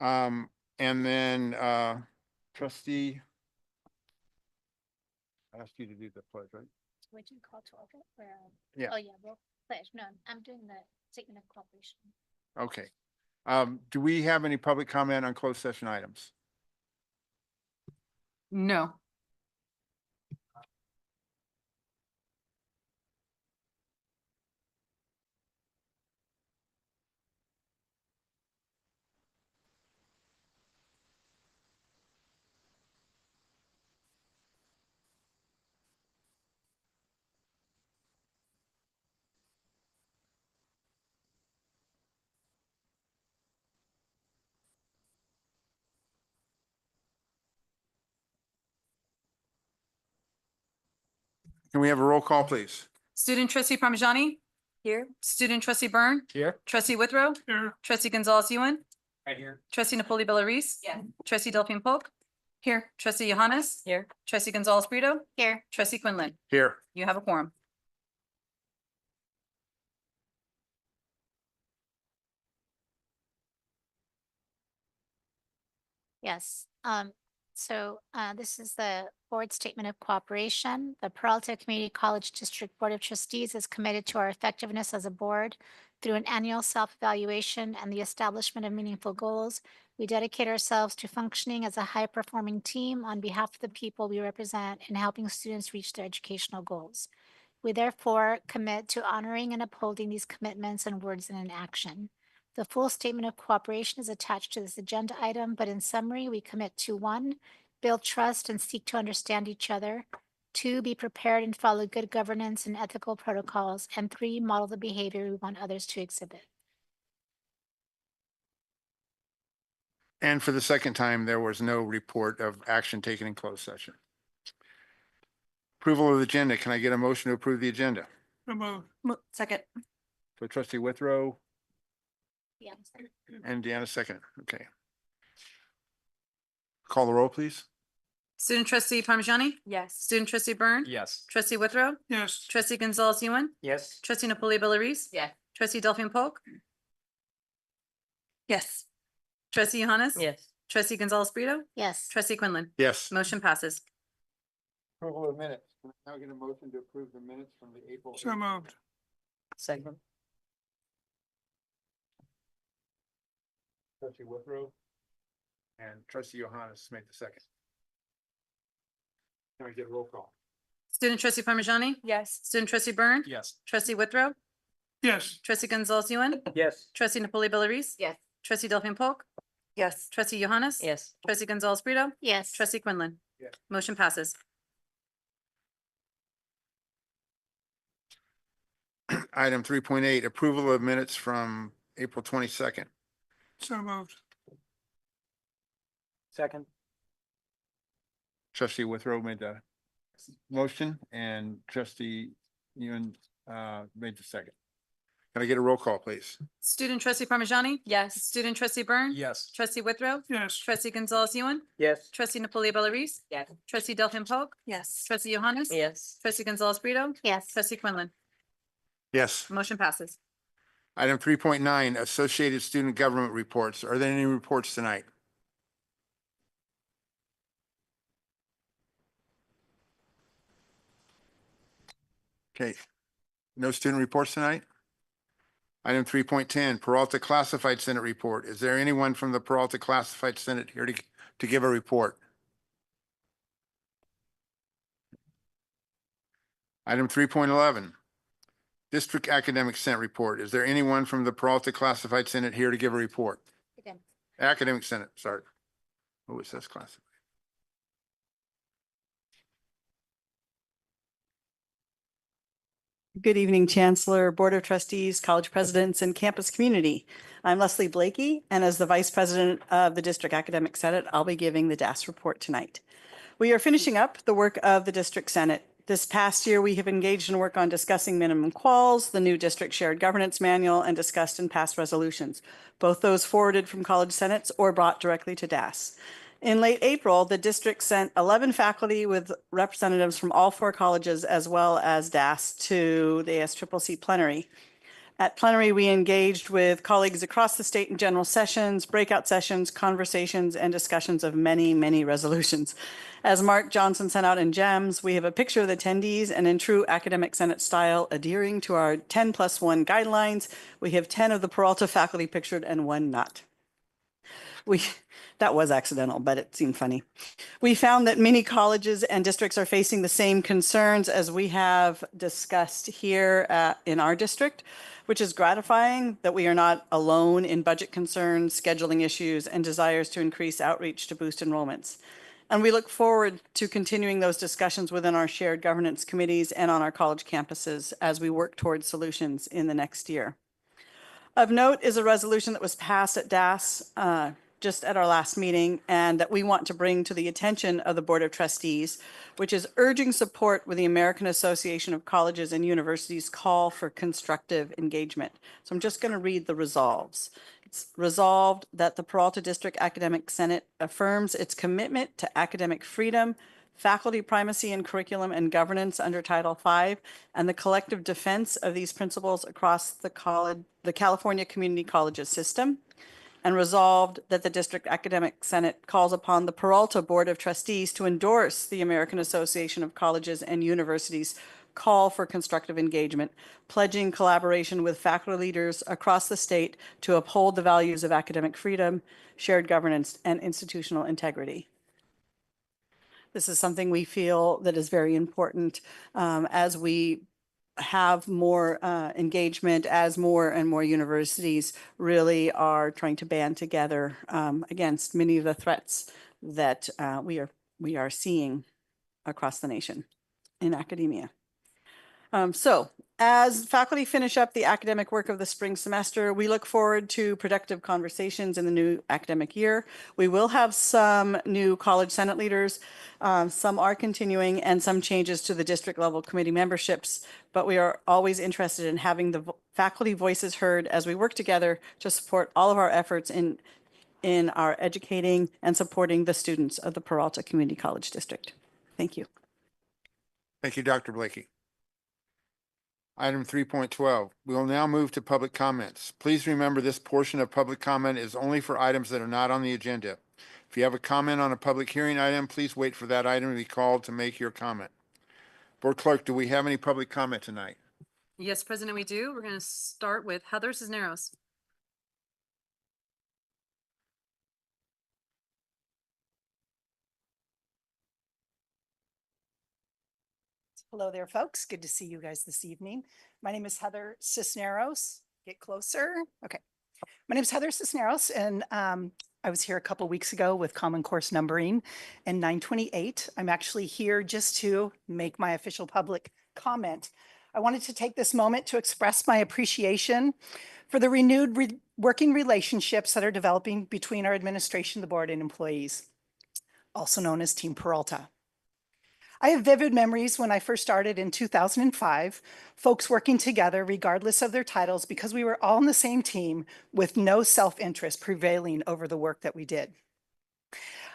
And then, trustee. I asked you to do the pledge, right? Would you call to order? Yeah. Oh, yeah, well, pledge. No, I'm doing the statement of cooperation. Okay. Do we have any public comment on closed session items? No. Can we have a roll call, please? Student trustee Parmigiani? Here. Student trustee Byrne? Here. Trustee Withrow? Here. Trustee Gonzalez Ewan? Right here. Trustee Napoli Bellarice? Yeah. Trustee Delphine Polk? Here. Trustee Johannes? Here. Trustee Gonzalez Brito? Here. Trustee Quinlan? Here. You have a quorum. Yes. This is the board statement of cooperation. The Peralta Community College District Board of Trustees is committed to our effectiveness as a board through an annual self-evaluation and the establishment of meaningful goals. We dedicate ourselves to functioning as a high-performing team on behalf of the people we represent and helping students reach their educational goals. We therefore commit to honoring and upholding these commitments in words and in action. The full statement of cooperation is attached to this agenda item, but in summary, we commit to 1, build trust and seek to understand each other. 2, be prepared and follow good governance and ethical protocols. And 3, model the behavior we want others to exhibit. And for the second time, there was no report of action taken in closed session. Approval of the agenda. Can I get a motion to approve the agenda? Second. So trustee Withrow Yeah. and Deanna second. Okay. Call the roll, please. Student trustee Parmigiani? Yes. Student trustee Byrne? Yes. Trustee Withrow? Yes. Trustee Gonzalez Ewan? Yes. Trustee Napoli Bellarice? Yes. Trustee Delphine Polk? Yes. Trustee Johannes? Yes. Trustee Gonzalez Brito? Yes. Trustee Quinlan? Yes. Motion passes. Approval of minutes. Can I now get a motion to approve the minutes from the April? So moved. Second. Trustee Withrow and trustee Johannes made the second. Can I get a roll call? Student trustee Parmigiani? Yes. Student trustee Byrne? Yes. Trustee Withrow? Yes. Trustee Gonzalez Ewan? Yes. Trustee Napoli Bellarice? Yes. Trustee Delphine Polk? Yes. Trustee Johannes? Yes. Trustee Gonzalez Brito? Yes. Trustee Quinlan? Yes. Motion passes. Item 3.8, approval of minutes from April 22nd. So moved. Second. Trustee Withrow made the motion and trustee Ewan made the second. Can I get a roll call, please? Student trustee Parmigiani? Yes. Student trustee Byrne? Yes. Trustee Withrow? Yes. Trustee Gonzalez Ewan? Yes. Trustee Napoli Bellarice? Yes. Trustee Delphine Polk? Yes. Trustee Johannes? Yes. Trustee Gonzalez Brito? Yes. Trustee Quinlan? Yes. Motion passes. Item 3.9, associated student government reports. Are there any reports tonight? Okay. No student reports tonight? Item 3.10, Peralta Classified Senate Report. Is there anyone from the Peralta Classified Senate here to give a report? Item 3.11, District Academic Senate Report. Is there anyone from the Peralta Classified Senate here to give a report? Academic Senate, sorry. Oh, it says classified. Good evening, Chancellor, Board of Trustees, college presidents, and campus community. I'm Leslie Blakey, and as the Vice President of the District Academic Senate, I'll be giving the DAS report tonight. We are finishing up the work of the District Senate. This past year, we have engaged in work on discussing minimum quals, the new district shared governance manual, and discussed and passed resolutions, both those forwarded from college senates or brought directly to DAS. In late April, the district sent 11 faculty with representatives from all 4 colleges as well as DAS to the ASCCC plenary. At plenary, we engaged with colleagues across the state in general sessions, breakout sessions, conversations, and discussions of many, many resolutions. As Mark Johnson sent out in GEMS, we have a picture of the attendees, and in true academic senate style, adhering to our 10+1 guidelines, we have 10 of the Peralta faculty pictured and 1 not. That was accidental, but it seemed funny. We found that many colleges and districts are facing the same concerns as we have discussed here in our district, which is gratifying that we are not alone in budget concerns, scheduling issues, and desires to increase outreach to boost enrollments. And we look forward to continuing those discussions within our shared governance committees and on our college campuses as we work towards solutions in the next year. Of note is a resolution that was passed at DAS just at our last meeting, and that we want to bring to the attention of the Board of Trustees, which is urging support with the American Association of Colleges and Universities call for constructive engagement. So I'm just going to read the resolves. It's resolved that the Peralta District Academic Senate affirms its commitment to academic freedom, faculty primacy in curriculum and governance under Title V, and the collective defense of these principles across the California Community Colleges system. And resolved that the District Academic Senate calls upon the Peralta Board of Trustees to endorse the American Association of Colleges and Universities call for constructive engagement, pledging collaboration with faculty leaders across the state to uphold the values of academic freedom, shared governance, and institutional integrity. This is something we feel that is very important as we have more engagement, as more and more universities really are trying to band together against many of the threats that we are seeing across the nation in academia. So as faculty finish up the academic work of the spring semester, we look forward to productive conversations in the new academic year. We will have some new college senate leaders. Some are continuing, and some changes to the district level committee memberships, but we are always interested in having the faculty voices heard as we work together to support all of our efforts in our educating and supporting the students of the Peralta Community College District. Thank you. Thank you, Dr. Blakey. Item 3.12, we will now move to public comments. Please remember this portion of public comment is only for items that are not on the agenda. If you have a comment on a public hearing item, please wait for that item to be called to make your comment. Board Clerk, do we have any public comment tonight? Yes, President, we do. We're going to start with Heather Cisneros. Hello there, folks. Good to see you guys this evening. My name is Heather Cisneros. Get closer. Okay. My name is Heather Cisneros, and I was here a couple weeks ago with Common Course numbering and 928. I'm actually here just to make my official public comment. I wanted to take this moment to express my appreciation for the renewed working relationships that are developing between our administration, the board, and employees, also known as Team Peralta. I have vivid memories when I first started in 2005, folks working together regardless of their titles because we were all on the same team with no self-interest prevailing over the work that we did.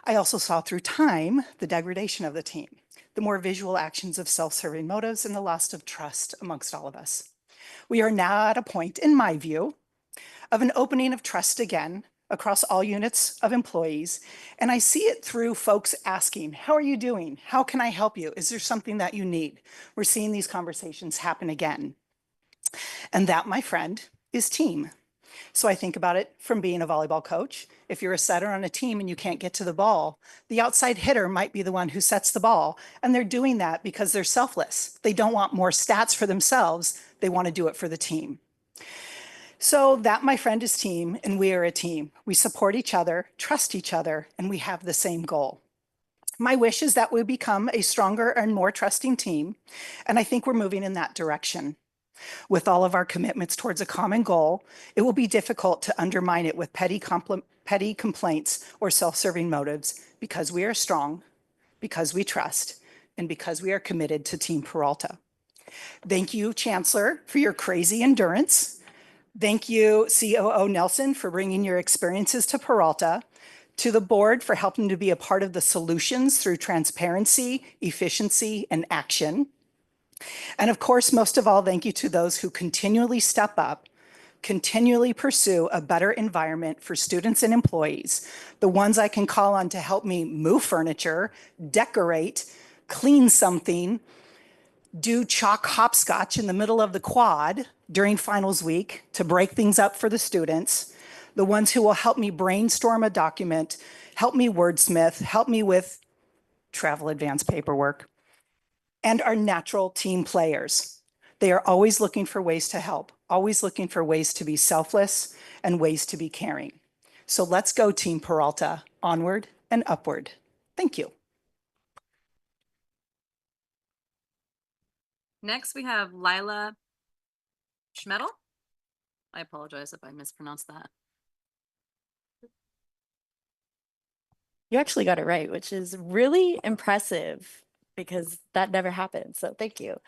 I also saw through time the degradation of the team, the more visual actions of self-serving motives, and the loss of trust amongst all of us. We are now at a point, in my view, of an opening of trust again across all units of employees. And I see it through folks asking, how are you doing? How can I help you? Is there something that you need? We're seeing these conversations happen again. And that, my friend, is team. So I think about it from being a volleyball coach. If you're a setter on a team and you can't get to the ball, the outside hitter might be the one who sets the ball. And they're doing that because they're selfless. They don't want more stats for themselves. They want to do it for the team. So that, my friend, is team, and we are a team. We support each other, trust each other, and we have the same goal. My wish is that we become a stronger and more trusting team, and I think we're moving in that direction. With all of our commitments towards a common goal, it will be difficult to undermine it with petty complaints or self-serving motives because we are strong, because we trust, and because we are committed to Team Peralta. Thank you, Chancellor, for your crazy endurance. Thank you, COO Nelson, for bringing your experiences to Peralta, to the board for helping to be a part of the solutions through transparency, efficiency, and action. And of course, most of all, thank you to those who continually step up continually pursue a better environment for students and employees, the ones I can call on to help me move furniture, decorate, clean something, do chalk hopscotch in the middle of the quad during finals week to break things up for the students, the ones who will help me brainstorm a document, help me wordsmith, help me with travel advance paperwork, and our natural team players. They are always looking for ways to help, always looking for ways to be selfless and ways to be caring. So let's go, Team Peralta, onward and upward. Thank you. Next, we have Lila Schmedel. I apologize if I mispronounced that. You actually got it right, which is really impressive because that never happened. So thank you.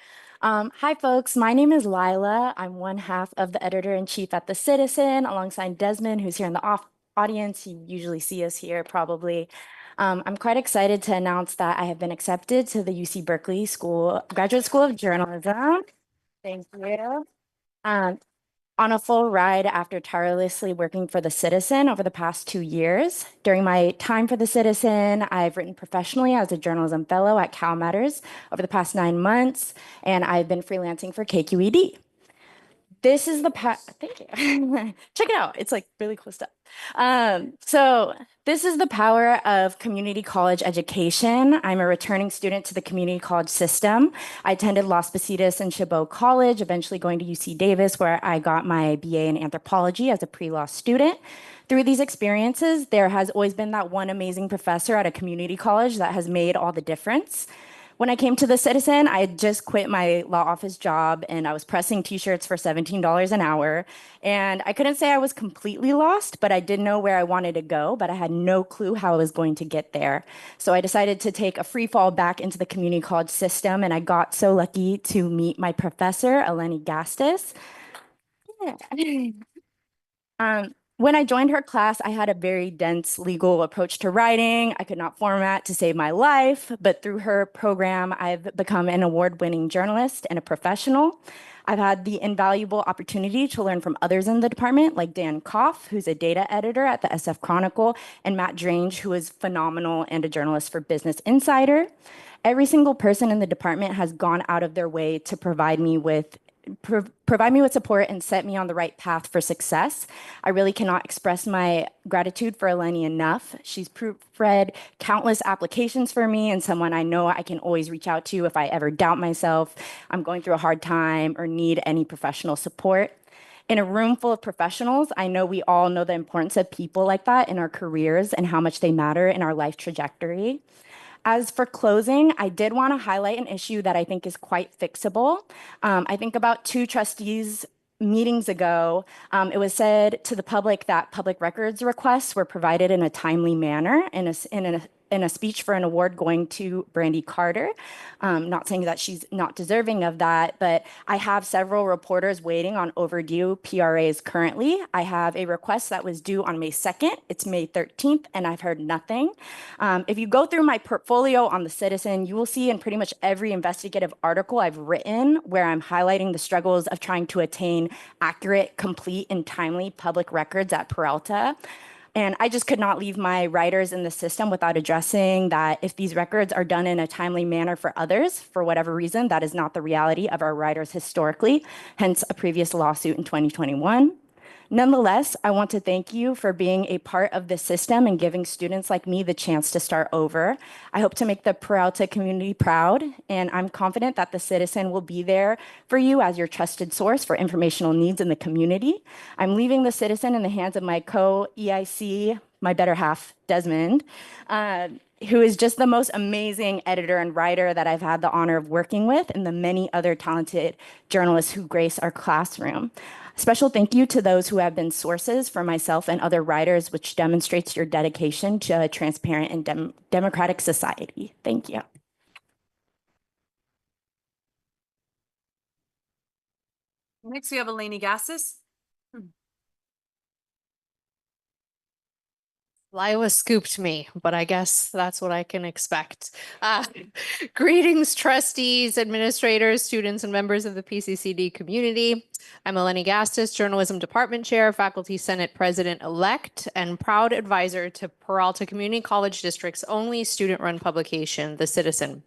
Hi, folks. My name is Lila. I'm one half of the editor-in-chief at The Citizen, alongside Desmond, who's here in the audience. You usually see us here probably. I'm quite excited to announce that I have been accepted to the UC Berkeley Graduate School of Journalism. Thank you. On a full ride after tirelessly working for The Citizen over the past 2 years. During my time for The Citizen, I've written professionally as a journalism fellow at Cal Matters over the past 9 months, and I've been freelancing for KQED. This is the thank you. Check it out. It's like really cool stuff. So this is the power of community college education. I'm a returning student to the community college system. I attended Las Positas and Chabot College, eventually going to UC Davis, where I got my BA in anthropology as a pre-law student. Through these experiences, there has always been that one amazing professor at a community college that has made all the difference. When I came to The Citizen, I had just quit my law office job and I was pressing t-shirts for $17 an hour. And I couldn't say I was completely lost, but I did know where I wanted to go, but I had no clue how I was going to get there. So I decided to take a free fall back into the community college system, and I got so lucky to meet my professor, Eleni Gastis. When I joined her class, I had a very dense legal approach to writing. I could not format to save my life, but through her program, I've become an award-winning journalist and a professional. I've had the invaluable opportunity to learn from others in the department, like Dan Koff, who's a data editor at the SF Chronicle, and Matt Drange, who is phenomenal and a journalist for Business Insider. Every single person in the department has gone out of their way to provide me with support and set me on the right path for success. I really cannot express my gratitude for Eleni enough. She's proofread countless applications for me, and someone I know I can always reach out to if I ever doubt myself, I'm going through a hard time, or need any professional support. In a room full of professionals, I know we all know the importance of people like that in our careers and how much they matter in our life trajectory. As for closing, I did want to highlight an issue that I think is quite fixable. I think about 2 trustees meetings ago, it was said to the public that public records requests were provided in a timely manner in a speech for an award going to Brandy Carter. Not saying that she's not deserving of that, but I have several reporters waiting on overdue PRAs currently. I have a request that was due on May 2nd. It's May 13th, and I've heard nothing. If you go through my portfolio on The Citizen, you will see in pretty much every investigative article I've written where I'm highlighting the struggles of trying to attain accurate, complete, and timely public records at Peralta. And I just could not leave my writers in the system without addressing that if these records are done in a timely manner for others, for whatever reason, that is not the reality of our writers historically, hence a previous lawsuit in 2021. Nonetheless, I want to thank you for being a part of the system and giving students like me the chance to start over. I hope to make the Peralta community proud, and I'm confident that The Citizen will be there for you as your trusted source for informational needs in the community. I'm leaving The Citizen in the hands of my co-EIC, my better half, Desmond, who is just the most amazing editor and writer that I've had the honor of working with, and the many other talented journalists who grace our classroom. Special thank you to those who have been sources for myself and other writers, which demonstrates your dedication to a transparent and democratic society. Thank you. Next, we have Laney Gassis. Lila scooped me, but I guess that's what I can expect. Greetings, trustees, administrators, students, and members of the PCCD community. I'm Eleni Gastis, Journalism Department Chair, Faculty Senate President-elect, and proud advisor to Peralta Community College District's only student-run publication, The Citizen.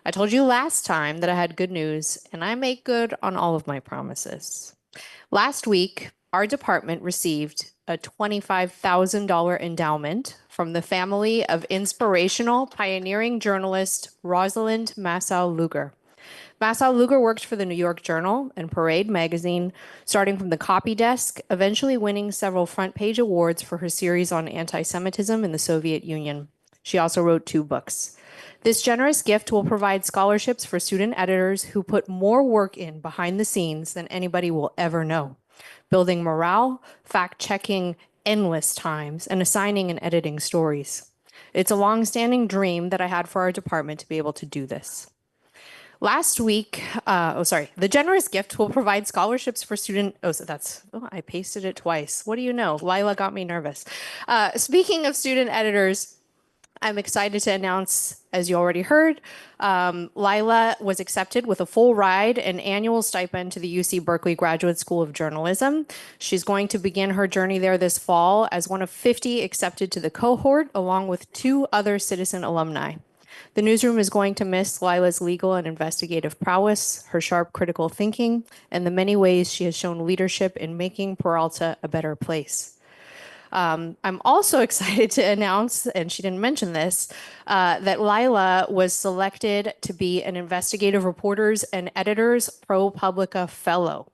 I told you last time that I had good news, and I make good on all of my promises. Last week, our department received a $25,000 endowment from the family of inspirational pioneering journalist Rosalind Massau-Luger. Massau-Luger worked for the New York Journal and Parade magazine, starting from the copy desk, eventually winning several front-page awards for her series on anti-Semitism in the Soviet Union. She also wrote 2 books. This generous gift will provide scholarships for student editors who put more work in behind the scenes than anybody will ever know, building morale, fact-checking endless times, and assigning and editing stories. It's a long-standing dream that I had for our department to be able to do this. Last week, the generous gift will provide scholarships for I pasted it twice. What do you know? Lila got me nervous. Speaking of student editors, I'm excited to announce, as you already heard, Lila was accepted with a full ride and annual stipend to the UC Berkeley Graduate School of Journalism. She's going to begin her journey there this fall as one of 50 accepted to the cohort, along with 2 other Citizen alumni. The newsroom is going to miss Lila's legal and investigative prowess, her sharp critical thinking, and the many ways she has shown leadership in making Peralta a better place. I'm also excited to announce, and she didn't mention this, that Lila was selected to be an Investigative Reporters and Editors ProPublica Fellow.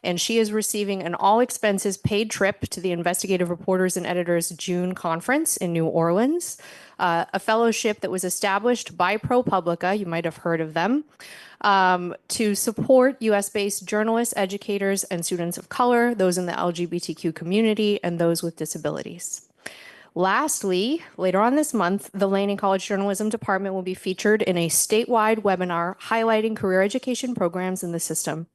And she is receiving an all-expenses paid trip to the Investigative Reporters and Editors June conference in New Orleans, a fellowship that was established by ProPublica, you might have heard of them, to support US-based journalists, educators, and students of color, those in the LGBTQ community, and those with disabilities. Lastly, later on this month, the Laney College Journalism Department will be featured in a statewide webinar highlighting career education programs in the system.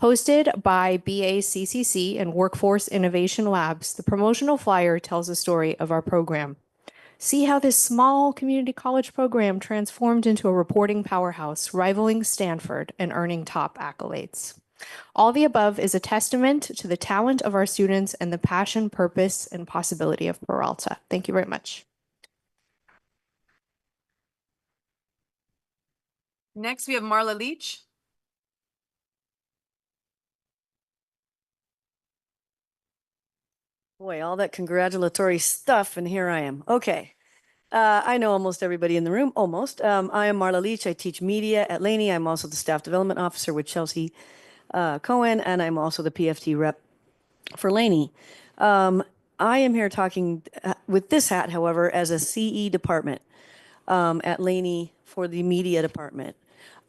Hosted by BACCC and Workforce Innovation Labs, the promotional flyer tells the story of our program. See how this small community college program transformed into a reporting powerhouse, rivaling Stanford and earning top accolades. All the above is a testament to the talent of our students and the passion, purpose, and possibility of Peralta. Thank you very much. Next, we have Marla Leach. Boy, all that congratulatory stuff, and here I am. Okay. I know almost everybody in the room, almost. I am Marla Leach. I teach media at Laney. I'm also the staff development officer with Chelsea Cohen, and I'm also the PFT rep for Laney. I am here talking with this hat, however, as a CE department at Laney for the media department.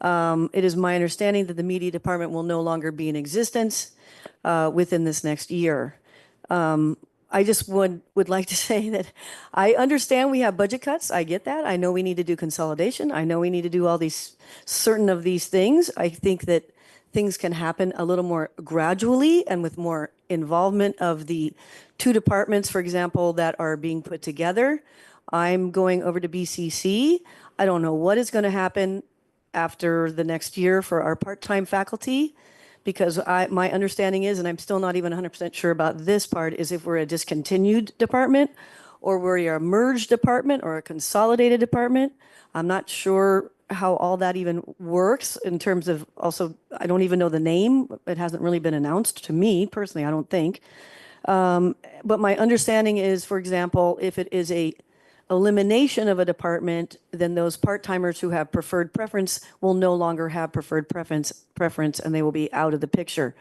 It is my understanding that the media department will no longer be in existence within this next year. I just would like to say that I understand we have budget cuts. I get that. I know we need to do consolidation. I know we need to do all these certain of these things. I think that things can happen a little more gradually and with more involvement of the 2 departments, for example, that are being put together. I'm going over to BCC. I don't know what is going to happen after the next year for our part-time faculty, because my understanding is, and I'm still not even 100% sure about this part, is if we're a discontinued department or we're a merged department or a consolidated department. I'm not sure how all that even works in terms of, also, I don't even know the name. It hasn't really been announced to me personally, I don't think. But my understanding is, for example, if it is a elimination of a department, then those part-timers who have preferred preference will no longer have preferred preference, and they will be out of the picture.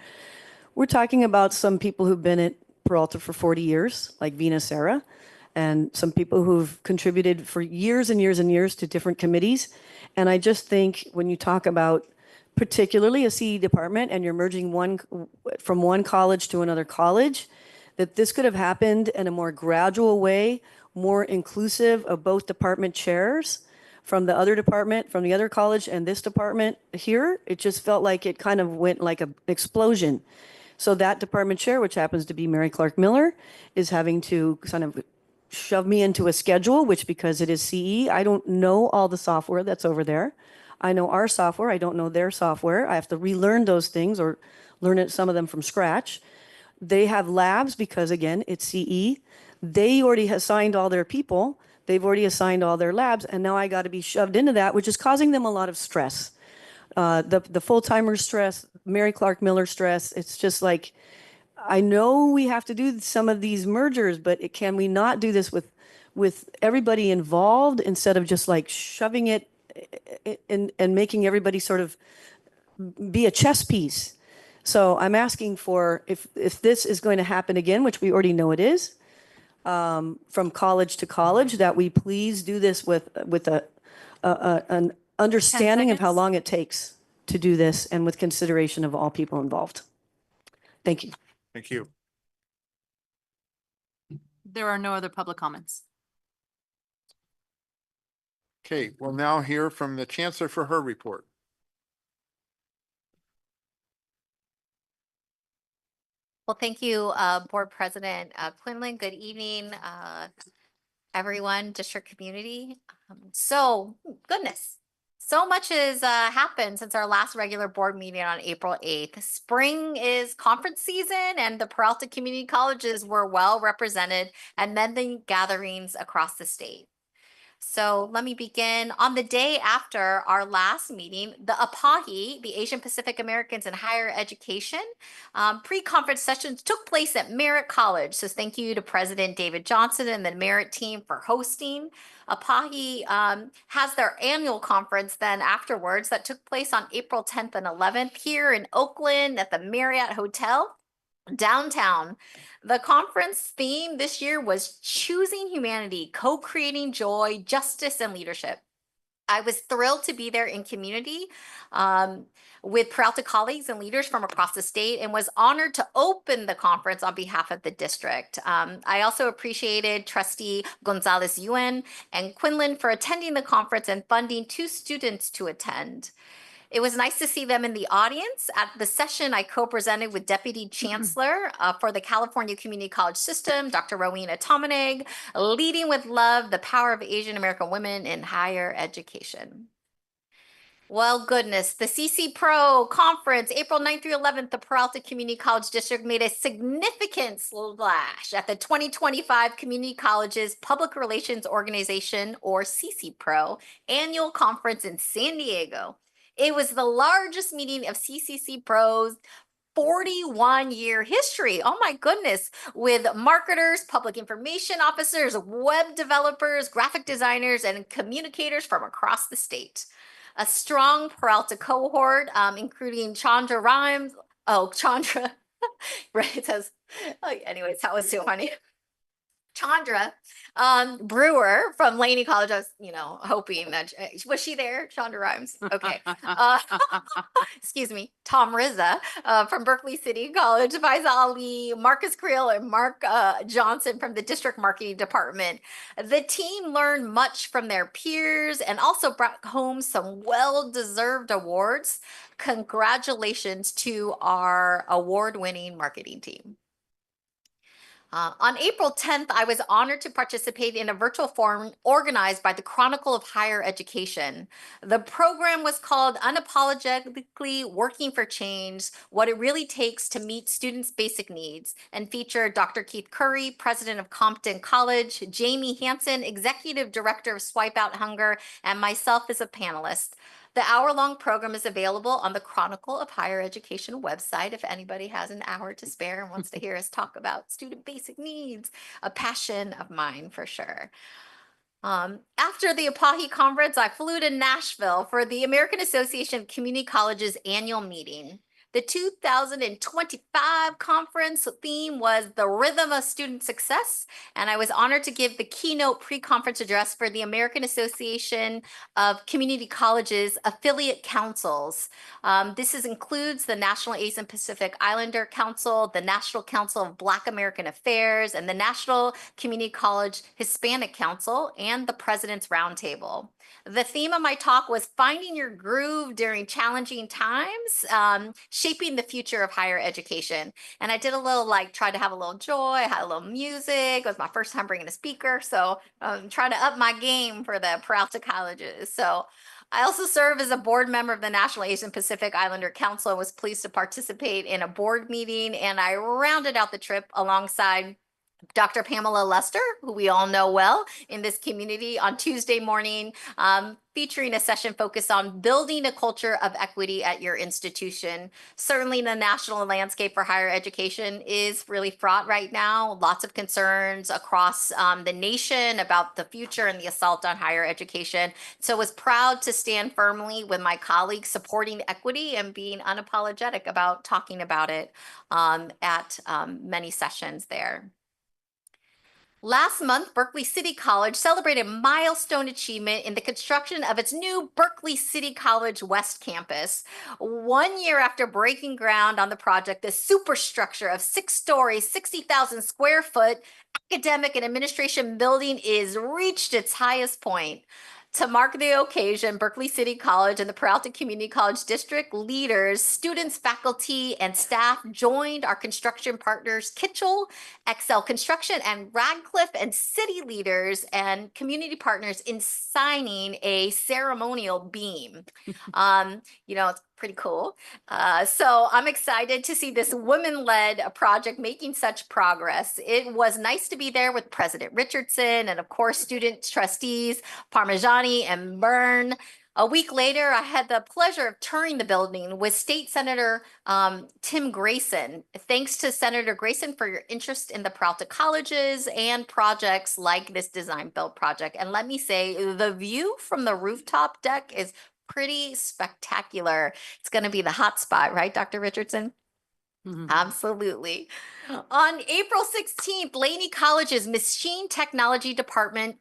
We're talking about some people who've been at Peralta for 40 years, like Vina Sarah, and some people who've contributed for years and years and years to different committees. And I just think when you talk about particularly a CE department and you're merging from one college to another college, that this could have happened in a more gradual way, more inclusive of both department chairs from the other department, from the other college and this department here. It just felt like it kind of went like an explosion. So that department chair, which happens to be Mary Clark Miller, is having to kind of shove me into a schedule, which because it is CE, I don't know all the software that's over there. I know our software. I don't know their software. I have to relearn those things or learn it, some of them from scratch. They have labs because, again, it's CE. They already assigned all their people. They've already assigned all their labs, and now I got to be shoved into that, which is causing them a lot of stress. The full-timer stress, Mary Clark Miller stress. It's just like, I know we have to do some of these mergers, but can we not do this with everybody involved instead of just like shoving it and making everybody sort of be a chess piece? So I'm asking for, if this is going to happen again, which we already know it is, from college to college, that we please do this with an understanding of how seconds. long it takes to do this and with consideration of all people involved. Thank you. Thank you. There are no other public comments. Okay, we'll now hear from the Chancellor for her report. Well, thank you, Board President Quinlan. Good evening, everyone, district community. Goodness, so much has happened since our last regular board meeting on April 8th. Spring is conference season, and the Peralta Community Colleges were well represented at many gatherings across the state. So let me begin. On the day after our last meeting, the APAHI, the Asian Pacific Americans in Higher Education, pre-conference sessions took place at Merritt College. So thank you to President David Johnson and the Merritt team for hosting. APAHI has their annual conference then afterwards that took place on April 10th and 11th here in Oakland at the Marriott Hotel downtown. The conference theme this year was Choosing Humanity, Co-Creating Joy, Justice, and Leadership. I was thrilled to be there in community with Peralta colleagues and leaders from across the state and was honored to open the conference on behalf of the district. I also appreciated Trustee Gonzalez Yuen and Quinlan for attending the conference and funding 2 students to attend. It was nice to see them in the audience. At the session, I co-presented with Deputy Chancellor for the California Community College System, Dr. Rowena Tomeneg, Leading with Love, the Power of Asian American Women in Higher Education. Well, goodness, the CC Pro Conference, April 9th through 11th, the Peralta Community College District made a significant splash at the 2025 Community Colleges Public Relations Organization, or CC Pro, annual conference in San Diego. It was the largest meeting of CCC Pro's 41-year history. Oh my goodness, with marketers, public information officers, web developers, graphic designers, and communicators from across the state. A strong Peralta cohort, including Chandra Rhymes. Oh, Chandra, right, it says, oh, anyways, that was so funny. Chandra Brewer from Laney College. I was, hoping that was she there? Chandra Rhymes. Okay. Excuse me. Tom Rizza from Berkeley City College. Faiza Ali, Marcus Creel, and Mark Johnson from the district marketing department. The team learned much from their peers and also brought home some well-deserved awards. Congratulations to our award-winning marketing team. On April 10th, I was honored to participate in a virtual forum organized by the Chronicle of Higher Education. The program was called Unapologetically Working for Change, What It Really Takes to Meet Students' Basic Needs, and featured Dr. Keith Curry, president of Compton College, Jamie Hansen, executive director of Swipe Out Hunger, and myself as a panelist. The hour-long program is available on the Chronicle of Higher Education website if anybody has an hour to spare and wants to hear us talk about student basic needs, a passion of mine for sure. After the APAHI conference, I flew to Nashville for the American Association of Community Colleges annual meeting. The 2025 conference theme was the rhythm of student success, and I was honored to give the keynote pre-conference address for the American Association of Community Colleges affiliate councils. This includes the National Asian Pacific Islander Council, the National Council of Black American Affairs, and the National Community College Hispanic Council, and the President's Roundtable. The theme of my talk was finding your groove during challenging times, shaping the future of higher education. And I did a little try to have a little joy, had a little music. It was my first time bringing a speaker. So I'm trying to up my game for the Peralta Colleges. So I also serve as a board member of the National Asian Pacific Islander Council and was pleased to participate in a board meeting. And I rounded out the trip alongside Dr. Pamela Lester, who we all know well in this community, on Tuesday morning, featuring a session focused on building a culture of equity at your institution. Certainly the national landscape for higher education is really fraught right now. Lots of concerns across the nation about the future and the assault on higher education. So I was proud to stand firmly with my colleagues supporting equity and being unapologetic about talking about it at many sessions there. Last month, Berkeley City College celebrated milestone achievement in the construction of its new Berkeley City College West Campus. 1 year after breaking ground on the project, the superstructure of 6 stories, 60,000 square foot academic and administration building is reached its highest point. To mark the occasion, Berkeley City College and the Peralta Community College District leaders, students, faculty, and staff joined our construction partners, Kitchell, Excel Construction, and Radcliffe, and city leaders and community partners in signing a ceremonial beam. It's pretty cool. So I'm excited to see this women-led project making such progress. It was nice to be there with President Richardson and, of course, student trustees Parmigiani and Byrne. A week later, I had the pleasure of touring the building with State Senator Tim Grayson. Thanks to Senator Grayson for your interest in the Peralta Colleges and projects like this design build project. And let me say, the view from the rooftop deck is pretty spectacular. It's going to be the hot spot, right, Dr. Richardson? Absolutely. On April 16th, Laney College's Machine Technology Department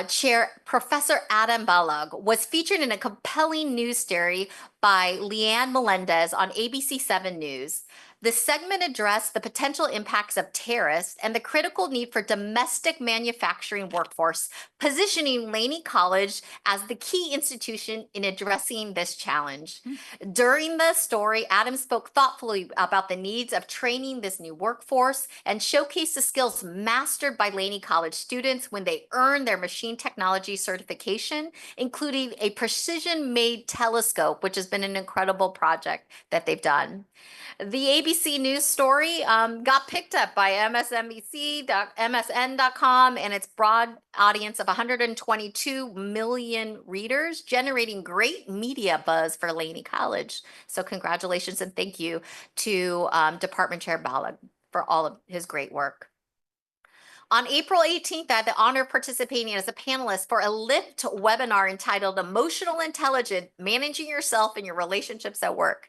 Chair Professor Adam Balog was featured in a compelling news story by Leanne Melendez on ABC7 News. The segment addressed the potential impacts of tariffs and the critical need for domestic manufacturing workforce, positioning Laney College as the key institution in addressing this challenge. During the story, Adam spoke thoughtfully about the needs of training this new workforce and showcased the skills mastered by Laney College students when they earn their machine technology certification, including a precision-made telescope, which has been an incredible project that they've done. The ABC News story got picked up by MSNBC, MSN.com, and its broad audience of 122 million readers, generating great media buzz for Laney College. So congratulations and thank you to Department Chair Balog for all of his great work. On April 18th, I had the honor of participating as a panelist for a LIFT webinar entitled Emotional Intelligence, Managing Yourself and Your Relationships at Work.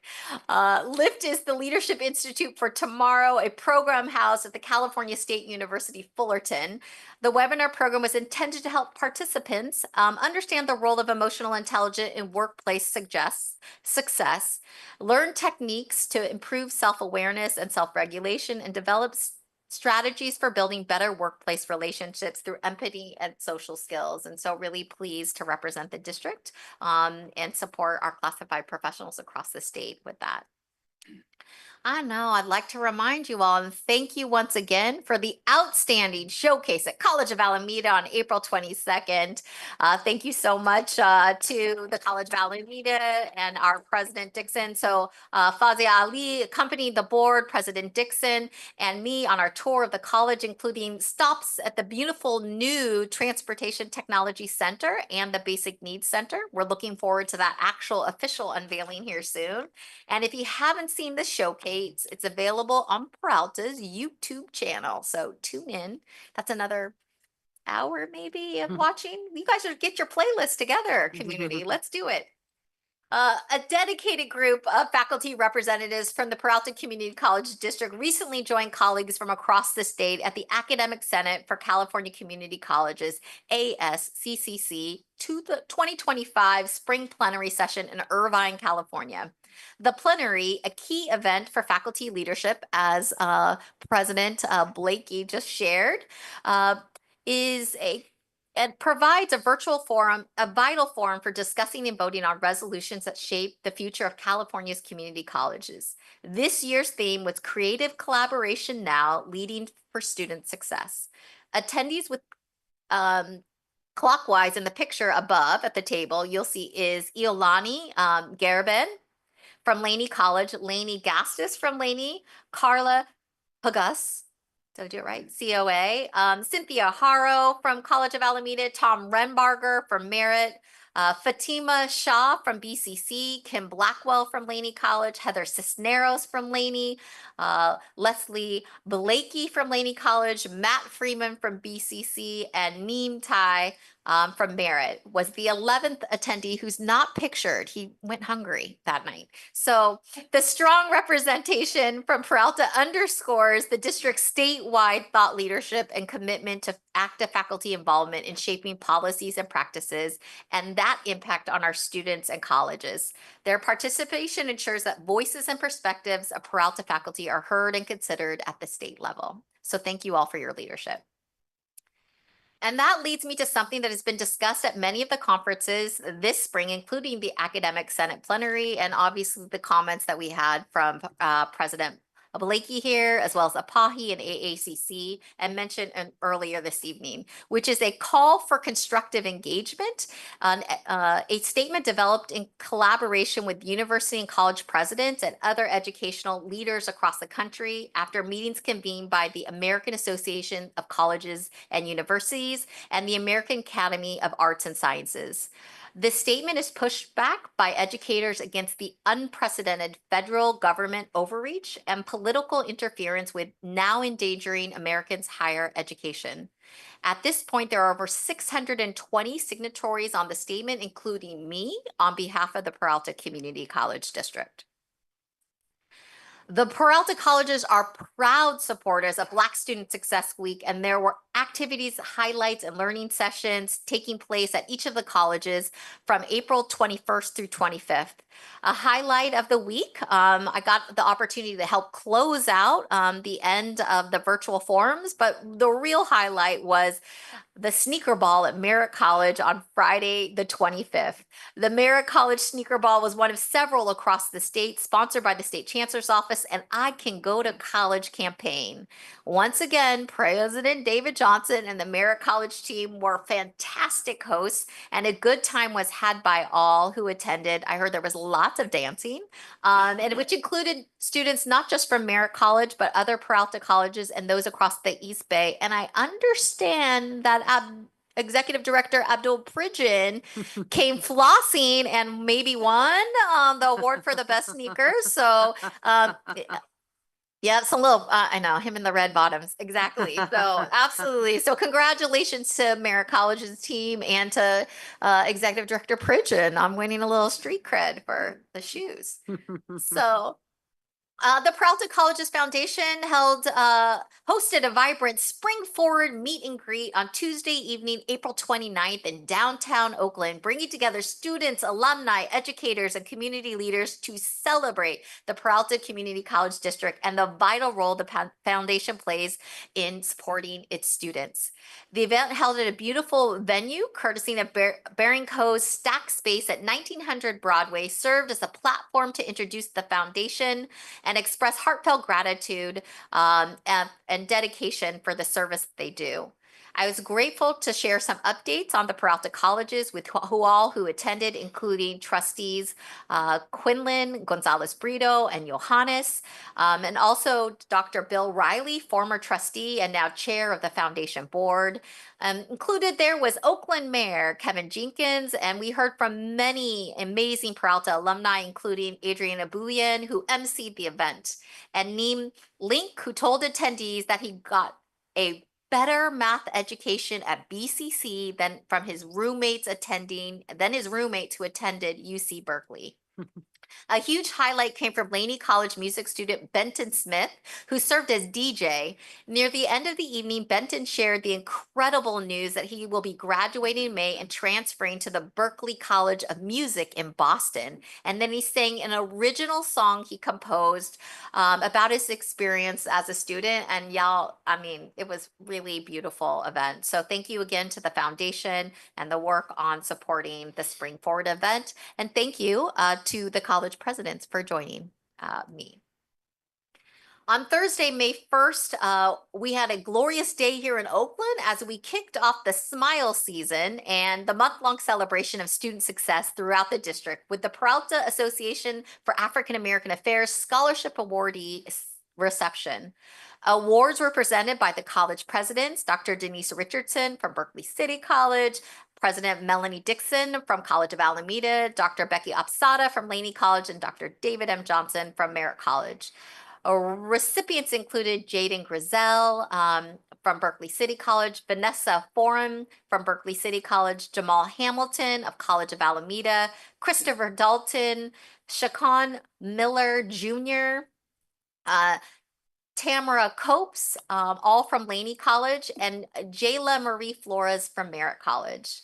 LIFT is the Leadership Institute for Tomorrow, a program housed at the California State University, Fullerton. The webinar program was intended to help participants understand the role of emotional intelligence in workplace success, learn techniques to improve self-awareness and self-regulation, and develop strategies for building better workplace relationships through empathy and social skills. And so really pleased to represent the district and support our classified professionals across the state with that. I know, I'd like to remind you all and thank you once again for the outstanding showcase at College of Alameda on April 22nd. Thank you so much to the College of Alameda and our President Dixon. So Fazia Ali accompanied the board, President Dixon, and me on our tour of the college, including stops at the beautiful new Transportation Technology Center and the Basic Needs Center. We're looking forward to that actual official unveiling here soon. And if you haven't seen the showcase, it's available on Peralta's YouTube channel. So tune in. That's another hour maybe of watching. You guys should get your playlist together, community. Let's do it. A dedicated group of faculty representatives from the Peralta Community College District recently joined colleagues from across the state at the Academic Senate for California Community Colleges, ASCCC, to the 2025 Spring Plenary Session in Irvine, California. The plenary, a key event for faculty leadership, as President Blakey just shared, is a It provides a virtual forum, a vital forum for discussing and voting on resolutions that shape the future of California's community colleges. This year's theme was Creative Collaboration Now, Leading for Student Success. Attendees with clockwise in the picture above at the table, you'll see is Iolani Garabin from Laney College, Laney Gastis from Laney, Carla Pagus, did I do it right? COA. Cynthia Haro from College of Alameda, Tom Renbarger from Merritt, Fatima Shah from BCC, Kim Blackwell from Laney College, Heather Cisneros from Laney, Leslie Blakey from Laney College, Matt Freeman from BCC, and Neem Tai from Merritt was the 11th attendee who's not pictured. He went hungry that night. So the strong representation from Peralta underscores the district's statewide thought leadership and commitment to active faculty involvement in shaping policies and practices, and that impact on our students and colleges. Their participation ensures that voices and perspectives of Peralta faculty are heard and considered at the state level. So thank you all for your leadership. And that leads me to something that has been discussed at many of the conferences this spring, including the Academic Senate Plenary, and obviously the comments that we had from President Blakey here, as well as APAHI and AACC, and mentioned earlier this evening, which is a call for constructive engagement, a statement developed in collaboration with university and college presidents and other educational leaders across the country after meetings convened by the American Association of Colleges and Universities and the American Academy of Arts and Sciences. This statement is pushed back by educators against the unprecedented federal government overreach and political interference with now endangering Americans' higher education. At this point, there are over 620 signatories on the statement, including me, on behalf of the Peralta Community College District. The Peralta colleges are proud supporters of Black Student Success Week, and there were activities, highlights, and learning sessions taking place at each of the colleges from April 21st through 25th. A highlight of the week, I got the opportunity to help close out the end of the virtual forums, but the real highlight was the sneaker ball at Merritt College on Friday, the 25th. The Merritt College sneaker ball was one of several across the state, sponsored by the state chancellor's office and I Can Go to College campaign. Once again, President David Johnson and the Merritt College team were fantastic hosts, and a good time was had by all who attended. I heard there was lots of dancing, and which included students not just from Merritt College, but other Peralta colleges and those across the East Bay. And I understand that Executive Director Abdul Pridgen came flossing and maybe won the award for the best sneakers. So yeah, some little, I know, him in the red bottoms. Exactly. So absolutely. So congratulations to Merritt College's team and to Executive Director Pridgen on winning a little street cred for the shoes. So the Peralta Colleges Foundation hosted a vibrant Spring Forward meet and greet on Tuesday evening, April 29th in downtown Oakland, bringing together students, alumni, educators, and community leaders to celebrate the Peralta Community College District and the vital role the foundation plays in supporting its students. The event held at a beautiful venue, courtesy of Bearing Co.'s Stack Space at 1900 Broadway, served as a platform to introduce the foundation and express heartfelt gratitude and dedication for the service they do. I was grateful to share some updates on the Peralta colleges with who attended, including trustees Quinlan, Gonzalez Brito, and Johannes, and also Dr. Bill Riley, former trustee and now chair of the foundation board. Included there was Oakland Mayor Kevin Jenkins, and we heard from many amazing Peralta alumni, including Adrian Abuyan, who emceed the event, and Neem Link, who told attendees that he got a better math education at BCC than from his roommates who attended UC Berkeley. A huge highlight came from Laney College music student Benton Smith, who served as DJ. Near the end of the evening, Benton shared the incredible news that he will be graduating in May and transferring to the Berkeley College of Music in Boston. And then he sang an original song he composed about his experience as a student. And y'all, I mean, it was really beautiful event. So thank you again to the foundation and the work on supporting the Spring Forward event. And thank you to the college presidents for joining me. On Thursday, May 1st, we had a glorious day here in Oakland as we kicked off the Smile season and the month-long celebration of student success throughout the district with the Peralta Association for African American Affairs Scholarship Awardee reception. Awards were presented by the college presidents, Dr. Denise Richardson from Berkeley City College, President Melanie Dixon from College of Alameda, Dr. Becky Opsada from Laney College, and Dr. David M. Johnson from Merritt College. Recipients included Jaden Grizel from Berkeley City College, Vanessa Foran from Berkeley City College, Jamal Hamilton of College of Alameda, Christopher Dalton, Shaquan Miller Jr., Tamara Copes, all from Laney College, and Jayla Marie Flores from Merritt College.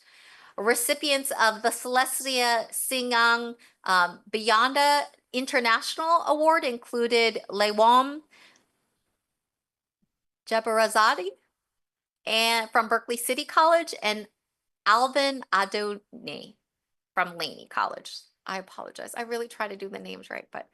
Recipients of the Celestia Singang Beyonda International Award included Lewom Jabarazadi and from Berkeley City College and Alvin Adonai from Laney College. I apologize. I really try to do the names right, but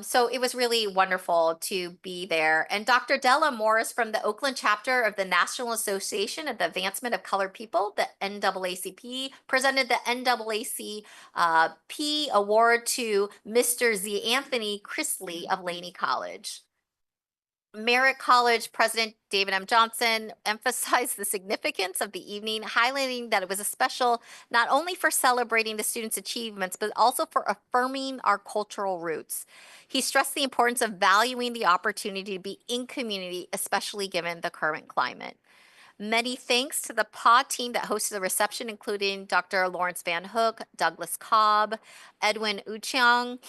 so it was really wonderful to be there. And Dr. Della Morris from the Oakland chapter of the National Association of the Advancement of Colored People, the NAACP, presented the NAACP award to Mr. Z. Anthony Chrisley of Laney College. Merritt College President David M. Johnson emphasized the significance of the evening, highlighting that it was a special not only for celebrating the students' achievements, but also for affirming our cultural roots. He stressed the importance of valuing the opportunity to be in community, especially given the current climate. Many thanks to the PA team that hosted the reception, including Dr. Lawrence Van Hook, Douglas Cobb, Edwin Uchiang,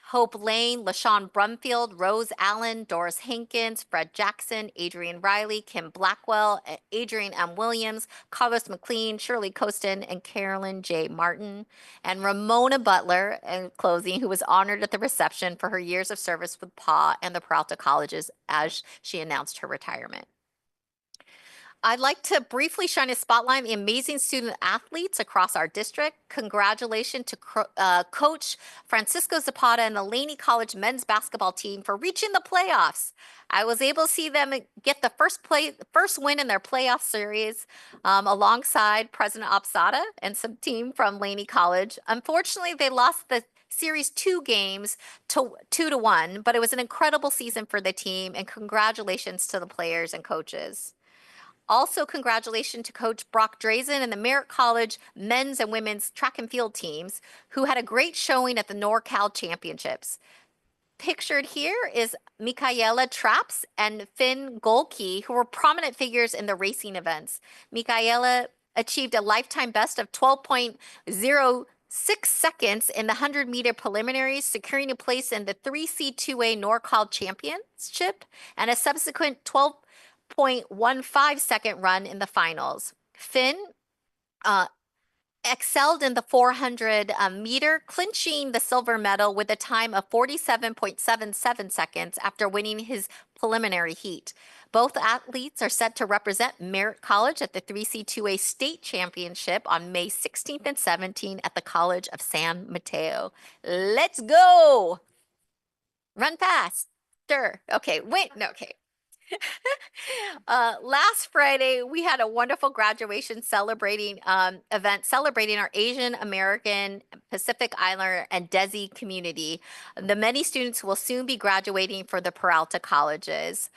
Hope Lane, LaShawn Brumfield, Rose Allen, Doris Hankins, Fred Jackson, Adrian Riley, Kim Blackwell, Adrian M. Williams, Carlos McLean, Shirley Costin, and Carolyn J. Martin, and Ramona Butler, in closing, who was honored at the reception for her years of service with PA and the Peralta Colleges as she announced her retirement. I'd like to briefly shine a spotlight on the amazing student athletes across our district. Congratulations to Coach Francisco Zapata and the Laney College men's basketball team for reaching the playoffs. I was able to see them get the first win in their playoff series alongside President Opsada and some team from Laney College. Unfortunately, they lost the series 2 games to 2-1, but it was an incredible season for the team, and congratulations to the players and coaches. Also, congratulations to Coach Brock Drazen and the Merritt College men's and women's track and field teams who had a great showing at the NorCal Championships. Pictured here is Michaela Traps and Finn Golke, who were prominent figures in the racing events. Michaela achieved a lifetime best of 12.06 seconds in the 100-meter preliminaries, securing a place in the 3C2A NorCal Championship and a subsequent 12.15 second run in the finals. Finn excelled in the 400 meter, clinching the silver medal with a time of 47.77 seconds after winning his preliminary heat. Both athletes are set to represent Merritt College at the 3C2A State Championship on May 16th and 17th at the College of San Mateo. Let's go! Run fast. Sure. Okay, wait, no, okay. Last Friday, we had a wonderful graduation event celebrating our Asian American, Pacific Islander, and Desi community. The many students will soon be graduating for the Peralta Colleges.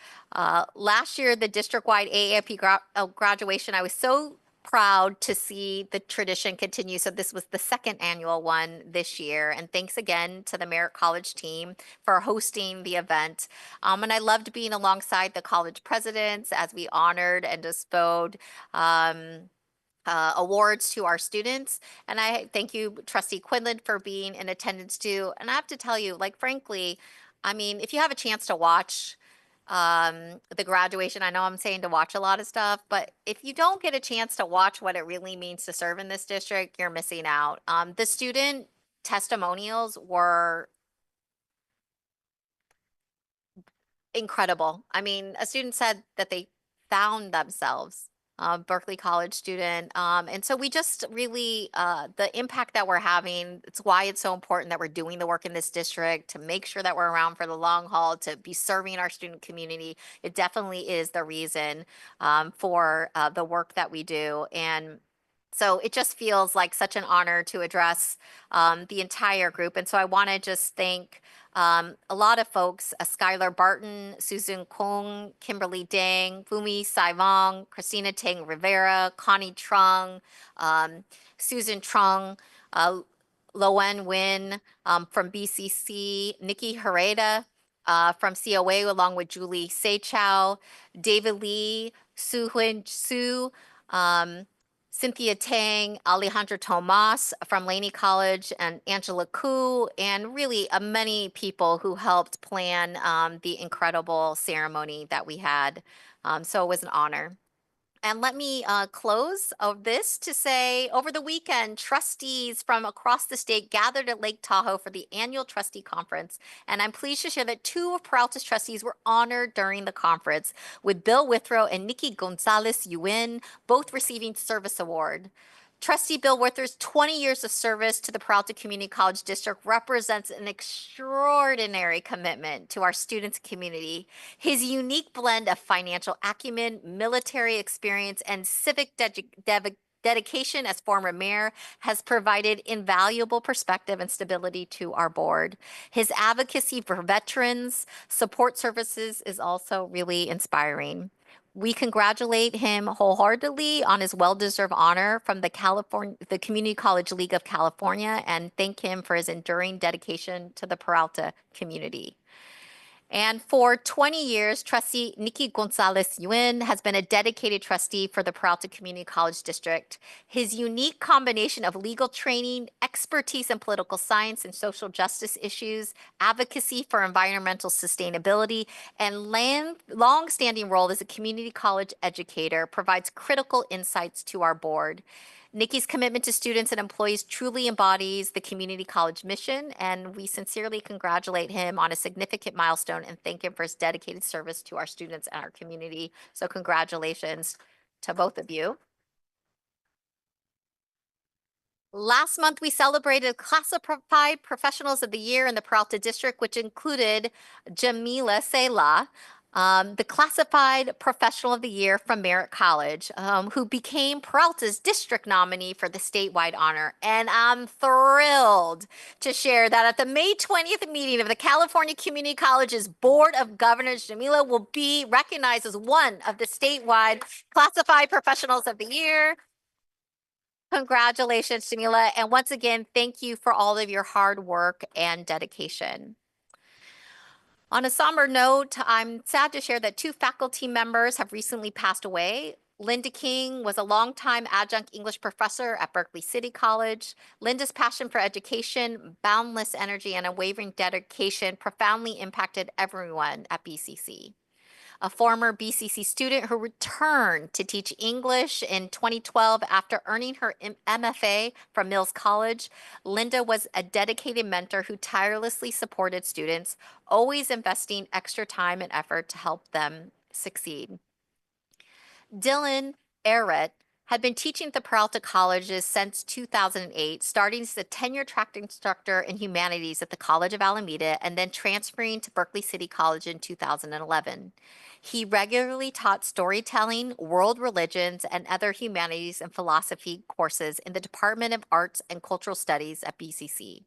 Last year, the district-wide AAP graduation, I was so proud to see the tradition continue. So this was the second annual one this year. And thanks again to the Merritt College team for hosting the event. And I loved being alongside the college presidents as we honored and bestowed awards to our students. And I thank you, Trustee Quinlan, for being in attendance too. And I have to tell you, like, frankly, I mean, if you have a chance to watch the graduation, I know I'm saying to watch a lot of stuff, but if you don't get a chance to watch what it really means to serve in this district, you're missing out. The student testimonials were incredible. I mean, a student said that they found themselves, Berkeley College student. And so we just really, the impact that we're having, it's why it's so important that we're doing the work in this district to make sure that we're around for the long haul, to be serving our student community. It definitely is the reason for the work that we do. And so it just feels like such an honor to address the entire group. And so I want to just thank a lot of folks, Skylar Barton, Susan Kong, Kimberly Dang, Fumi Saivong, Christina Tang Rivera, Connie Trung, Susan Trung, Loen Win from BCC, Nikki Hereda from COA, along with Julie Seichow, David Lee, Su Huin Su, Cynthia Tang, Alejandra Tomas from Laney College, and Angela Koo, and really many people who helped plan the incredible ceremony that we had. So it was an honor. And let me close of this to say, over the weekend, trustees from across the state gathered at Lake Tahoe for the annual trustee conference. And I'm pleased to share that 2 of Peralta's trustees were honored during the conference, with Bill Withrow and Nikki Gonzalez Yuen both receiving service award. Trustee Bill Wither's 20 years of service to the Peralta Community College District represents an extraordinary commitment to our students' community. His unique blend of financial acumen, military experience, and civic dedication as former mayor has provided invaluable perspective and stability to our board. His advocacy for veterans, support services is also really inspiring. We congratulate him wholeheartedly on his well-deserved honor from the Community College League of California, and thank him for his enduring dedication to the Peralta community. And for 20 years, Trustee Nikki Gonzalez Yuen has been a dedicated trustee for the Peralta Community College District. His unique combination of legal training, expertise in political science and social justice issues, advocacy for environmental sustainability, and long-standing role as a community college educator provides critical insights to our board. Nikki's commitment to students and employees truly embodies the community college mission, and we sincerely congratulate him on a significant milestone and thank him for his dedicated service to our students and our community. So congratulations to both of you. Last month, we celebrated Classified Professionals of the Year in the Peralta District, which included Jamila Sela, the Classified Professional of the Year from Merritt College, who became Peralta's district nominee for the statewide honor. And I'm thrilled to share that at the May 20th meeting of the California Community College's Board of Governors, Jamila will be recognized as one of the statewide Classified Professionals of the Year. Congratulations, Jamila. And once again, thank you for all of your hard work and dedication. On a somber note, I'm sad to share that 2 faculty members have recently passed away. Linda King was a longtime adjunct English professor at Berkeley City College. Linda's passion for education, boundless energy, and unwavering dedication profoundly impacted everyone at BCC. A former BCC student who returned to teach English in 2012 after earning her MFA from Mills College, Linda was a dedicated mentor who tirelessly supported students, always investing extra time and effort to help them succeed. Dylan Errett had been teaching at the Peralta Colleges since 2008, starting as a tenure-track instructor in humanities at the College of Alameda and then transferring to Berkeley City College in 2011. He regularly taught storytelling, world religions, and other humanities and philosophy courses in the Department of Arts and Cultural Studies at BCC.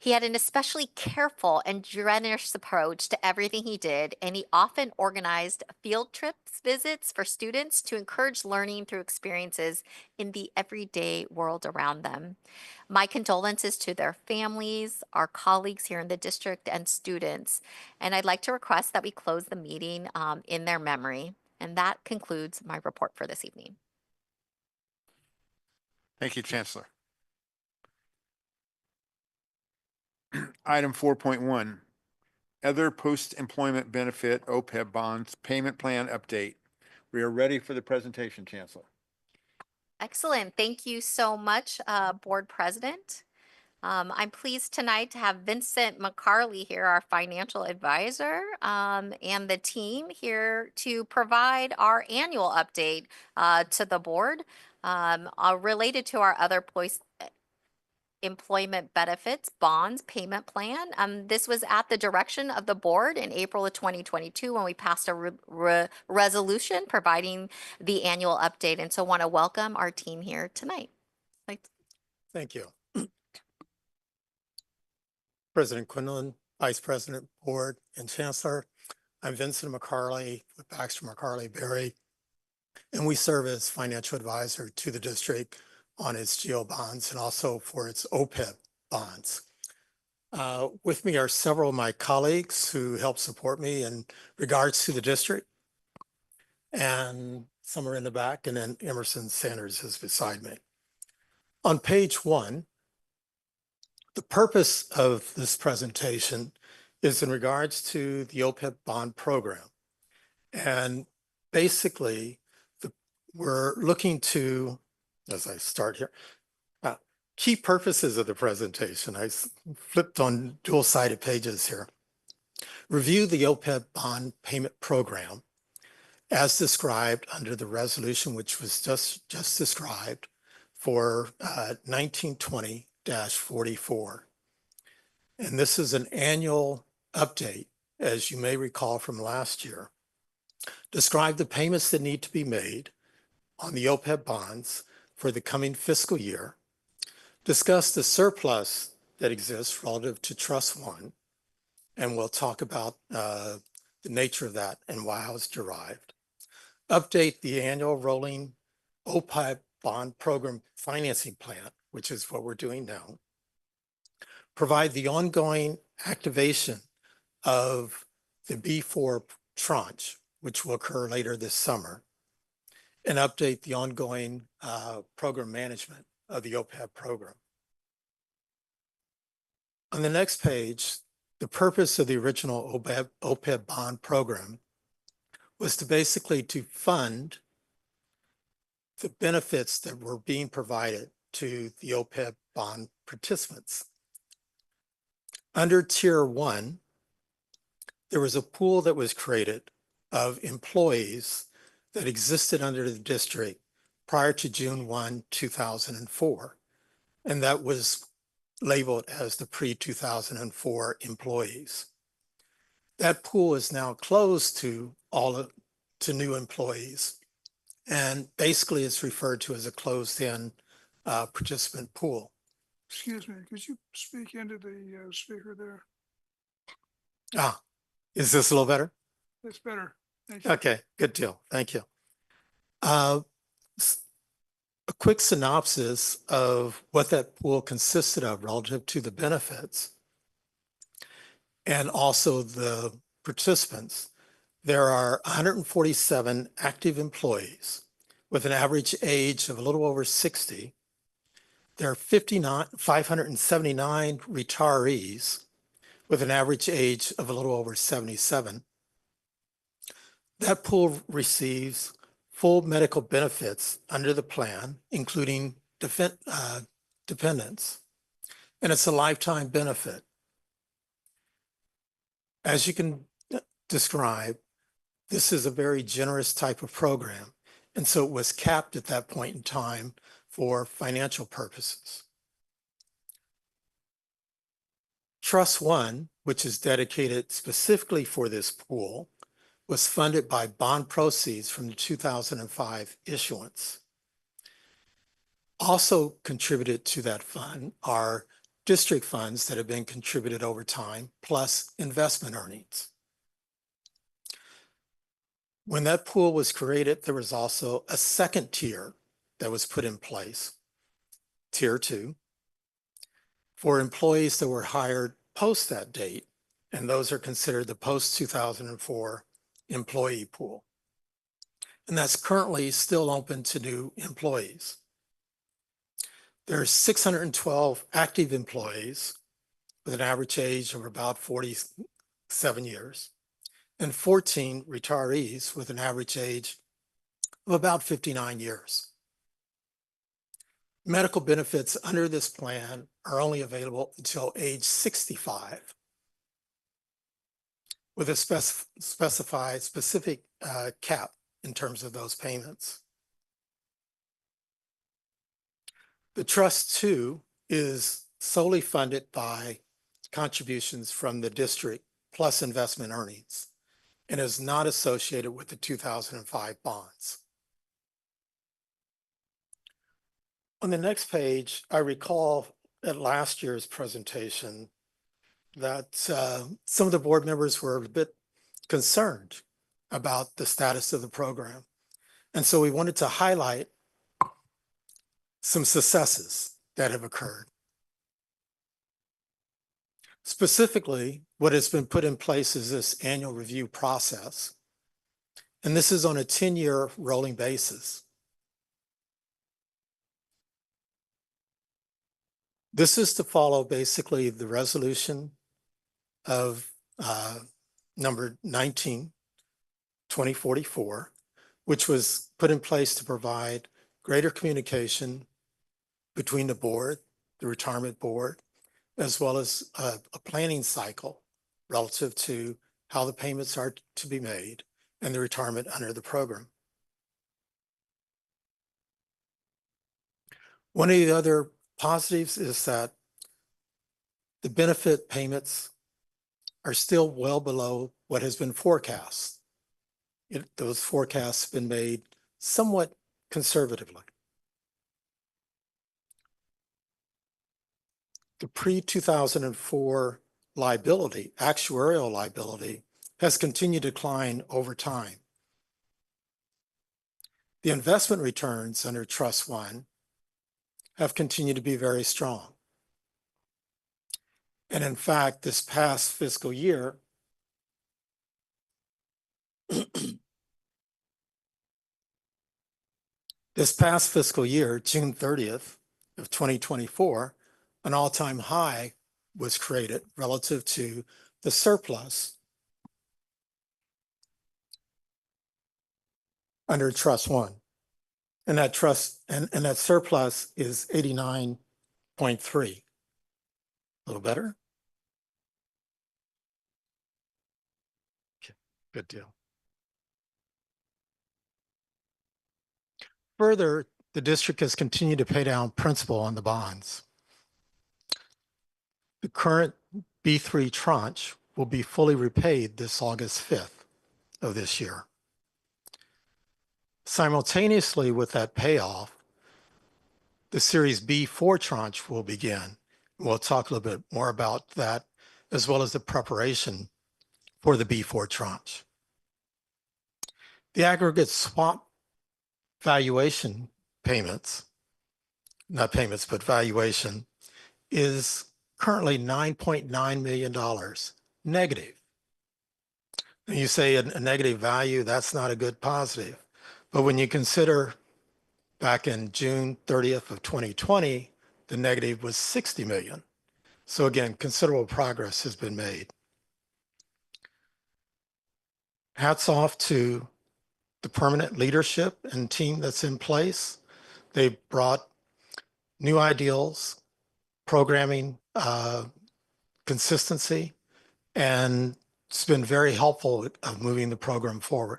He had an especially careful and generous approach to everything he did, and he often organized field trips, visits for students to encourage learning through experiences in the everyday world around them. My condolences to their families, our colleagues here in the district, and students. And I'd like to request that we close the meeting in their memory. And that concludes my report for this evening. Thank you, Chancellor. Item 4.1, other post-employment benefit OPEB bonds payment plan update. We are ready for the presentation, Chancellor. Excellent. Thank you so much, Board President. I'm pleased tonight to have Vincent McCarley here, our financial advisor, and the team here to provide our annual update to the board related to our other employment benefits bonds payment plan. This was at the direction of the board in April of 2022 when we passed a resolution providing the annual update. And so want to welcome our team here tonight. Thank you. President Quinlan, Vice President, Board, and Chancellor. I'm Vincent McCarley with Baxter McCarley Berry, and we serve as financial advisor to the district on its GO bonds and also for its OPEB bonds. With me are several of my colleagues who help support me in regards to the district, and some are in the back, and then Emerson Sanders is beside me. On page 1, the purpose of this presentation is in regards to the OPEB bond program. And basically, we're looking to, as I start here, key purposes of the presentation. I flipped on dual-sided pages here. Review the OPEB bond payment program as described under the resolution, which was just described for 1920-44. And this is an annual update, as you may recall from last year. Describe the payments that need to be made on the OPEB bonds for the coming fiscal year. Discuss the surplus that exists relative to Trust 1, and we'll talk about the nature of that and how it's derived. Update the annual rolling OPEB bond program financing plan, which is what we're doing now. Provide the ongoing activation of the B4 tranche, which will occur later this summer, and update the ongoing program management of the OPEB program. On the next page, the purpose of the original OPEB bond program was to basically to fund the benefits that were being provided to the OPEB bond participants. Under Tier 1, there was a pool that was created of employees that existed under the district prior to June 1, 2004, and that was labeled as the pre-2004 employees. That pool is now closed to new employees, and basically it's referred to as a closed-in participant pool. Excuse me, could you speak into the speaker there? Is this a little better? That's better. Thank you. Okay, good deal. Thank you. A quick synopsis of what that pool consisted of relative to the benefits and also the participants. There are 147 active employees with an average age of a little over 60. There are 579 retirees with an average age of a little over 77. That pool receives full medical benefits under the plan, including dependents, and it's a lifetime benefit. As you can describe, this is a very generous type of program, and so it was capped at that point in time for financial purposes. Trust 1, which is dedicated specifically for this pool, was funded by bond proceeds from the 2005 issuance. Also contributed to that fund are district funds that have been contributed over time, plus investment earnings. When that pool was created, there was also a second tier that was put in place, Tier 2, for employees that were hired post that date, and those are considered the post-2004 employee pool. And that's currently still open to new employees. There are 612 active employees with an average age of about 47 years and 14 retirees with an average age of about 59 years. Medical benefits under this plan are only available until age 65 with a specific cap in terms of those payments. The trust too is solely funded by contributions from the district plus investment earnings and is not associated with the 2005 bonds. On the next page, I recall at last year's presentation that some of the board members were a bit concerned about the status of the program. And so we wanted to highlight some successes that have occurred. Specifically, what has been put in place is this annual review process. And this is on a 10-year rolling basis. This is to follow basically the resolution of number 19/2044, which was put in place to provide greater communication between the board, the retirement board, as well as a planning cycle relative to how the payments are to be made and the retirement under the program. One of the other positives is that the benefit payments are still well below what has been forecast. Those forecasts have been made somewhat conservatively. The pre-2004 liability, actuarial liability, has continued to decline over time. The investment returns under Trust 1 have continued to be very strong. And in fact, this past fiscal year, June 30th of 2024, an all-time high was created relative to the surplus under Trust 1. And that that surplus is 89.3. A little better? Okay, good deal. Further, the district has continued to pay down principal on the bonds. The current B3 tranche will be fully repaid this August 5th of this year. Simultaneously with that payoff, the Series B4 tranche will begin. We'll talk a little bit more about that, as well as the preparation for the B4 tranche. The aggregate swap valuation payments, not payments, but valuation, is currently $9.9 million negative. And you say a negative value, that's not a good positive. But when you consider back in June 30th of 2020, the negative was 60 million. So again, considerable progress has been made. Hats off to the permanent leadership and team that's in place. They brought new ideals, programming, consistency, and it's been very helpful of moving the program forward.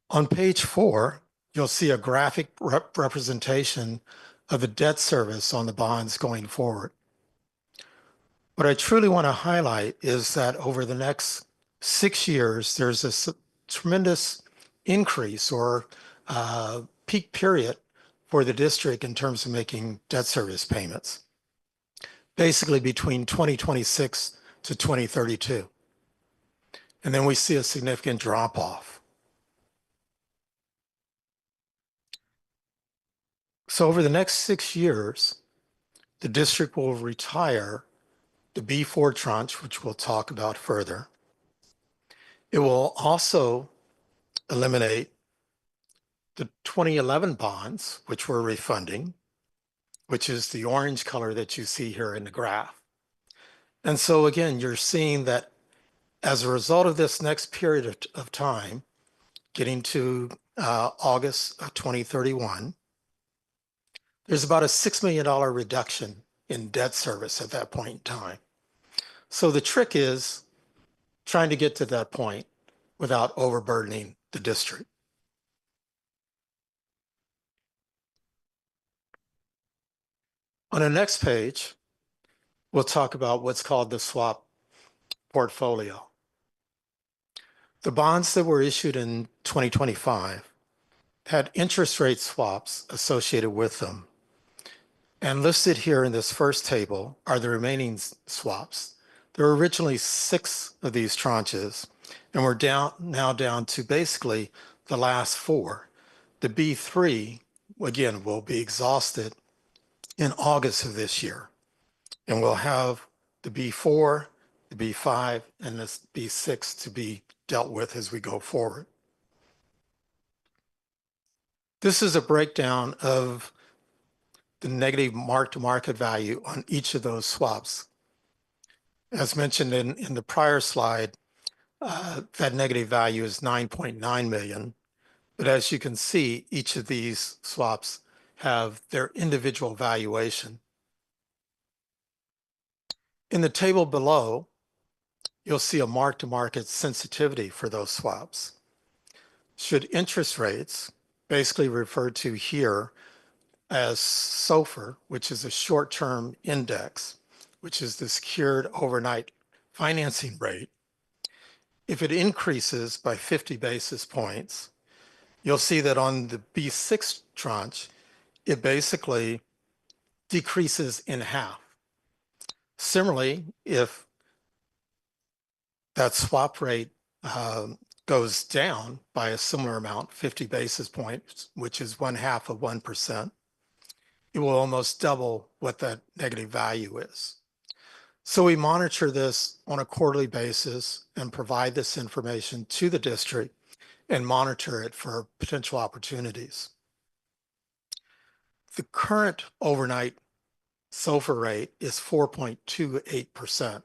On page 4, you'll see a graphic representation of the debt service on the bonds going forward. What I truly want to highlight is that over the next 6 years, there's a tremendous increase or peak period for the district in terms of making debt service payments, basically between 2026 to 2032. And then we see a significant drop off. So over the next 6 years, the district will retire the B4 tranche, which we'll talk about further. It will also eliminate the 2011 bonds, which we're refunding, which is the orange color that you see here in the graph. And so again, you're seeing that as a result of this next period of time, getting to August of 2031, there's about a $6 million reduction in debt service at that point in time. So the trick is trying to get to that point without overburdening the district. On the next page, we'll talk about what's called the swap portfolio. The bonds that were issued in 2025 had interest rate swaps associated with them. And listed here in this first table are the remaining swaps. There were originally 6 of these tranches, and we're now down to basically the last 4. The B3, again, will be exhausted in August of this year. And we'll have the B4, the B5, and this B6 to be dealt with as we go forward. This is a breakdown of the negative mark-to-market value on each of those swaps. As mentioned in the prior slide, that negative value is 9.9 million. But as you can see, each of these swaps have their individual valuation. In the table below, you'll see a mark-to-market sensitivity for those swaps. Should interest rates, basically referred to here as SOFR, which is a short-term index, which is the secured overnight financing rate, if it increases by 50 basis points, you'll see that on the B6 tranche, it basically decreases in half. Similarly, if that swap rate goes down by a similar amount, 50 basis points, which is 1/2 of 1%, it will almost double what that negative value is. So we monitor this on a quarterly basis and provide this information to the district and monitor it for potential opportunities. The current overnight SOFR rate is 4.28%,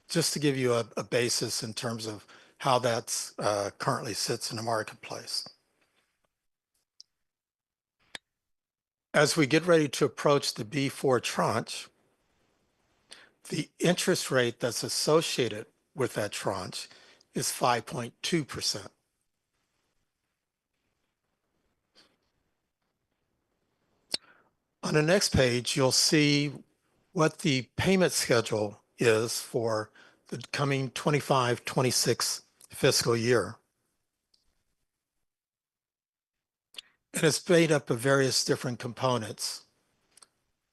just to give you a basis in terms of how that's currently sits in the marketplace. As we get ready to approach the B4 tranche, the interest rate that's associated with that tranche is 5.2%. On the next page, you'll see what the payment schedule is for the coming 25-26 fiscal year. And it's made up of various different components.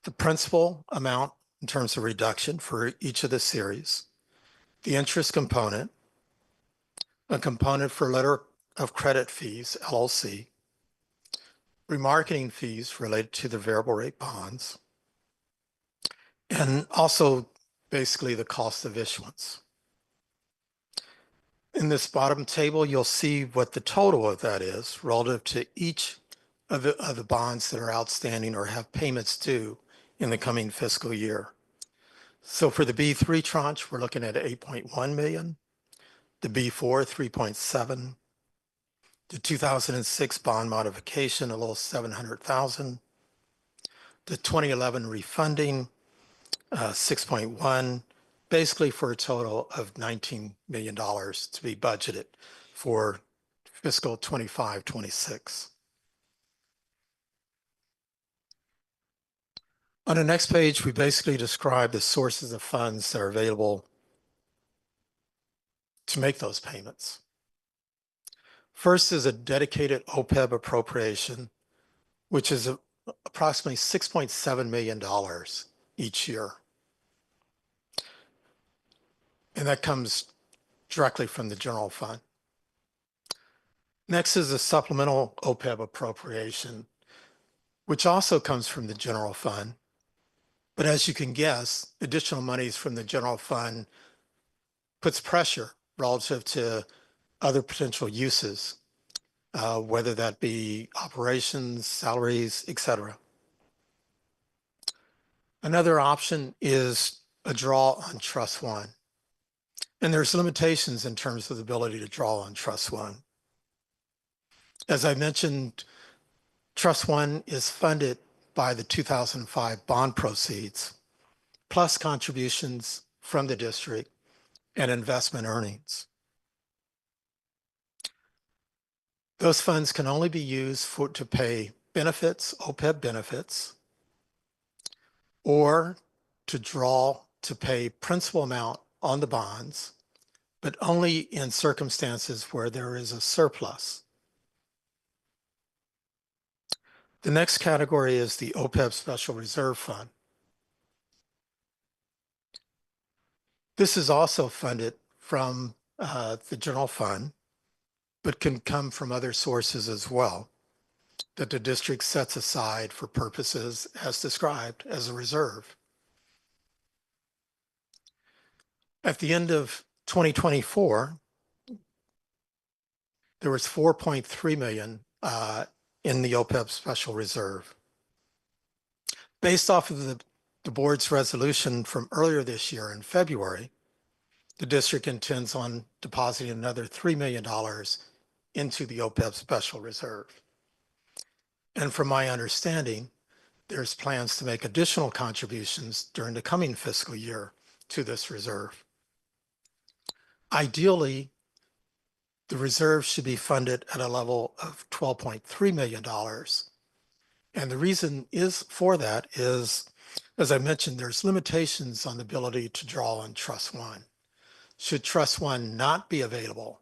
The principal amount in terms of reduction for each of the series, the interest component, a component for letter of credit fees, LLC, remarketing fees related to the variable rate bonds, and also basically the cost of issuance. In this bottom table, you'll see what the total of that is relative to each of the bonds that are outstanding or have payments due in the coming fiscal year. So for the B3 tranche, we're looking at 8.1 million, the B4, 3.7, the 2006 bond modification, a little 700,000, the 2011 refunding, 6.1, basically for a total of $19 million to be budgeted for fiscal 25-26. On the next page, we basically describe the sources of funds that are available to make those payments. First is a dedicated OPEB appropriation, which is approximately $6.7 million each year. And that comes directly from the general fund. Next is a supplemental OPEB appropriation, which also comes from the general fund. But as you can guess, additional monies from the general fund puts pressure relative to other potential uses. whether that be operations, salaries, etc. Another option is a draw on Trust One. And there's limitations in terms of the ability to draw on Trust One. As I mentioned, Trust One is funded by the 2005 bond proceeds, plus contributions from the district and investment earnings. Those funds can only be used to pay benefits, OPEB benefits, or to draw to pay principal amount on the bonds, but only in circumstances where there is a surplus. The next category is the OPEB Special Reserve Fund. This is also funded from the general fund, but can come from other sources as well that the district sets aside for purposes as described as a reserve. At the end of 2024, there was $4.3 million in the OPEB Special Reserve. Based off of the board's resolution from earlier this year in February, the district intends on depositing another $3 million into the OPEB Special Reserve. And from my understanding, there's plans to make additional contributions during the coming fiscal year to this reserve. Ideally, the reserve should be funded at a level of $12.3 million. And the reason for that is, as I mentioned, there's limitations on the ability to draw on Trust One. Should Trust One not be available,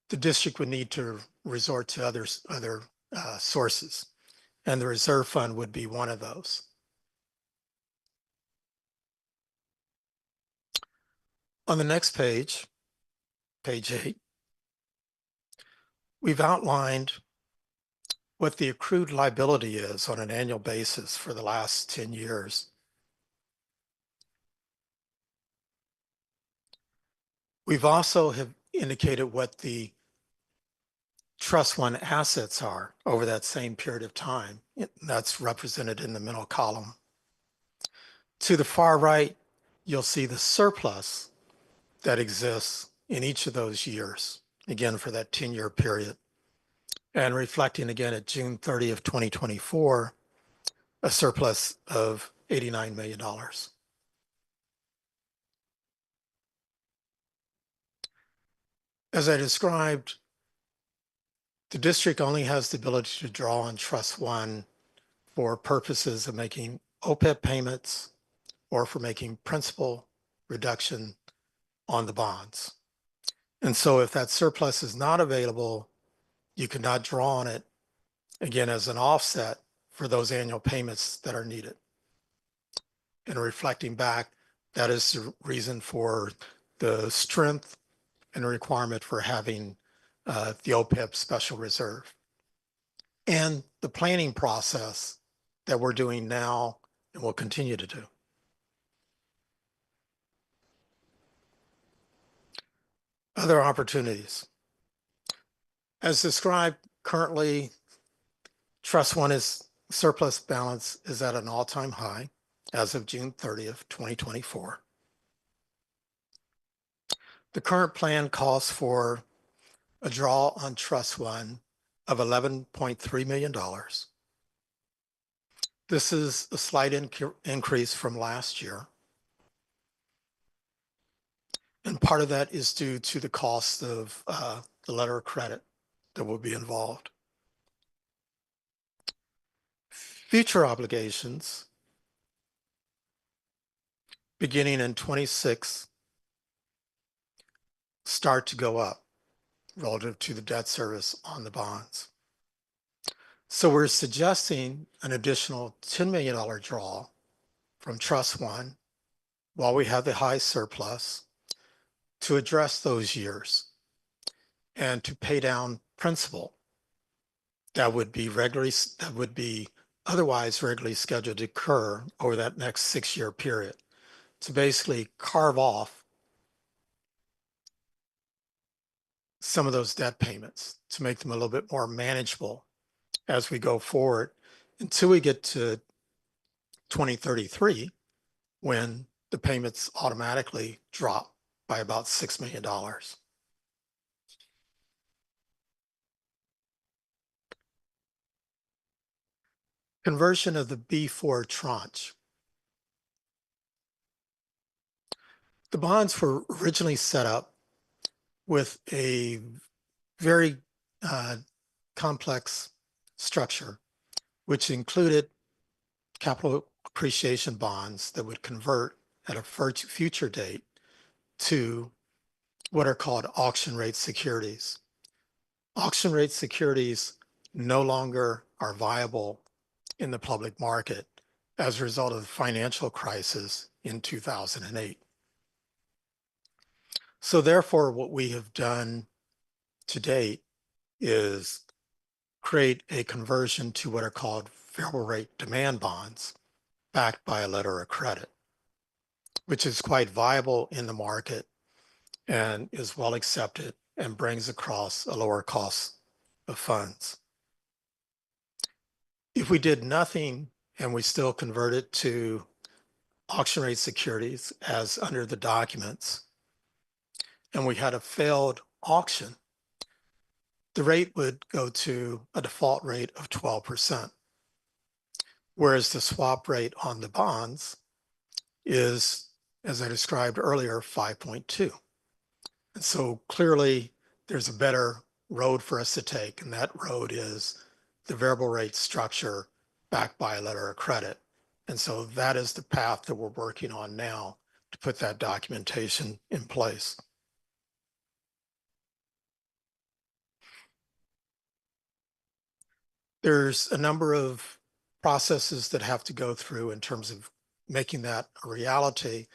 the district would need to resort to other sources, and the reserve fund would be one of those. On the next page, page 8, we've outlined what the accrued liability is on an annual basis for the last 10 years. We've also have indicated what the Trust One assets are over that same period of time. That's represented in the middle column. To the far right, you'll see the surplus that exists in each of those years, again, for that 10-year period. And reflecting again at June 30 of 2024, a surplus of $89 million. As I described, the district only has the ability to draw on Trust One for purposes of making OPEB payments or for making principal reduction on the bonds. And so if that surplus is not available, you cannot draw on it, again, as an offset for those annual payments that are needed. And reflecting back, that is the reason for the strength and requirement for having the OPEB Special Reserve. And the planning process that we're doing now and will continue to do. Other opportunities. As described, currently, Trust One surplus balance is at an all-time high as of June 30th, 2024. The current plan calls for a draw on Trust One of $11.3 million. This is a slight increase from last year. And part of that is due to the cost of the letter of credit that will be involved. Future obligations beginning in 26 start to go up relative to the debt service on the bonds. So we're suggesting an additional $10 million draw from Trust One while we have the high surplus to address those years and to pay down principal that would be otherwise regularly scheduled to occur over that next 6-year period, to basically carve off some of those debt payments to make them a little bit more manageable as we go forward until we get to 2033, when the payments automatically drop by about $6 million. Conversion of the B4 tranche. The bonds were originally set up with a very complex structure, which included capital appreciation bonds that would convert at a future date to what are called auction rate securities. Auction rate securities no longer are viable in the public market as a result of the financial crisis in 2008. So therefore, what we have done to date is create a conversion to what are called variable rate demand bonds backed by a letter of credit, which is quite viable in the market and is well accepted and brings across a lower cost of funds. If we did nothing and we still converted to auction rate securities as under the documents, and we had a failed auction, the rate would go to a default rate of 12%, whereas the swap rate on the bonds is, as I described earlier, 5.2. And so clearly there's a better road for us to take, and that road is the variable rate structure backed by a letter of credit. And so that is the path that we're working on now to put that documentation in place. There's a number of processes that have to go through in terms of making that a reality,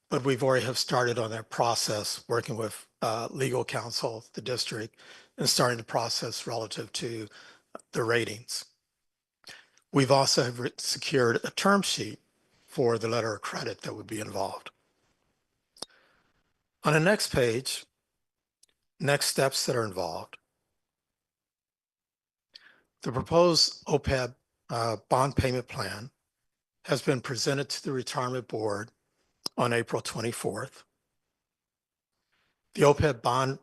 but we've already have started on that process, working with legal counsel, the district, and starting the process relative to the ratings. We've also secured a term sheet for the letter of credit that would be involved. On the next page, next steps that are involved. The proposed OPEB bond payment plan has been presented to the retirement board on April 24th. The OPEB bond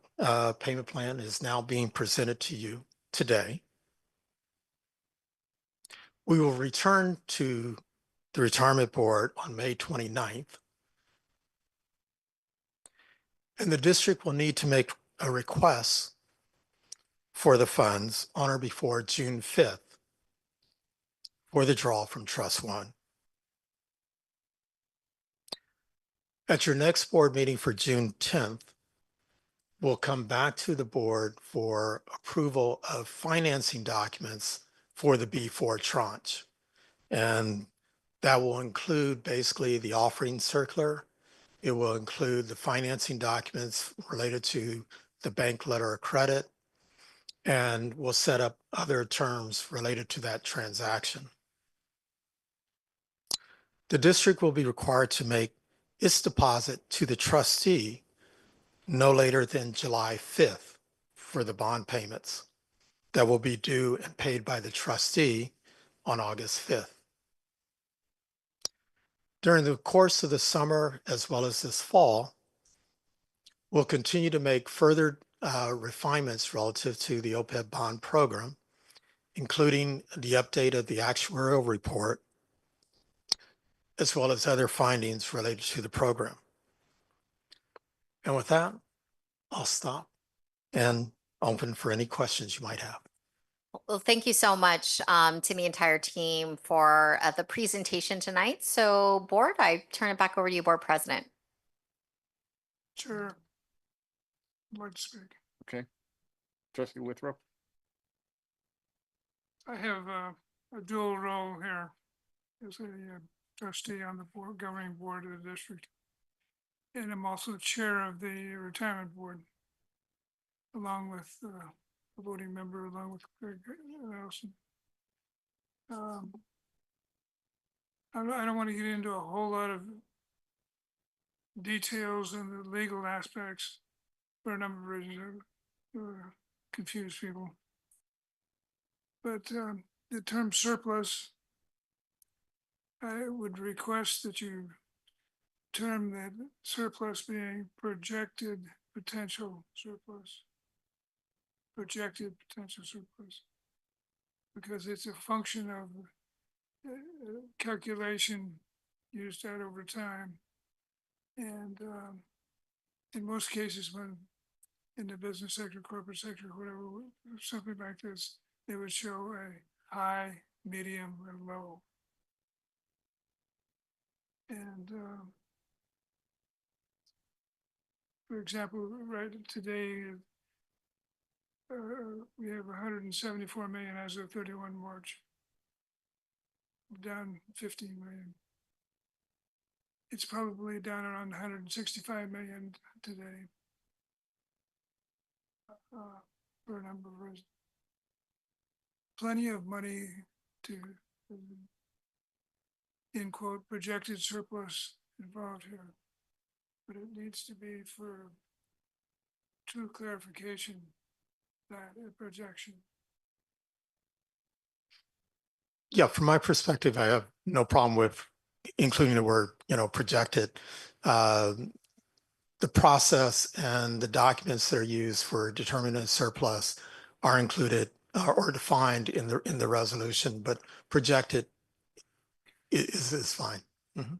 payment plan is now being presented to you today. We will return to the retirement board on May 29th. And the district will need to make a request for the funds on or before June 5th for the draw from Trust 1. At your next board meeting for June 10th, we'll come back to the board for approval of financing documents for the B4 tranche. And that will include basically the offering circular. It will include the financing documents related to the bank letter of credit, and we'll set up other terms related to that transaction. The district will be required to make its deposit to the trustee no later than July 5th for the bond payments that will be due and paid by the trustee on August 5th. During the course of the summer, as well as this fall, we'll continue to make further refinements relative to the OPEB bond program, including the update of the actuarial report, as well as other findings related to the program. And with that, I'll stop and open for any questions you might have. Well, thank you so much to the entire team for the presentation tonight. So board, I turn it back over to you, board president. Chair, I'd like to speak. Okay. Trustee Withrow. I have a dual role here as a trustee on the board, governing board of the district. And I'm also chair of the retirement board, along with a voting member, along with Greg Nelson. I don't want to get into a whole lot of details and the legal aspects for a number of reasons. confuse people. But the term surplus, I would request that you term that surplus being projected potential surplus. Projected potential surplus. Because it's a function of calculation used out over time. And in most cases, when in the business sector, corporate sector, whatever, something like this, they would show a high, medium, and low. And for example, right today, we have 174 million as of 31 March, down 15 million. It's probably down around 165 million today for a number of reasons. Plenty of money to, in quote, projected surplus involved here, but it needs to be for true clarification that a projection. Yeah, from my perspective, I have no problem with including the word, projected. The process and the documents that are used for determining a surplus are included or defined in the resolution, but projected is fine. Mhm.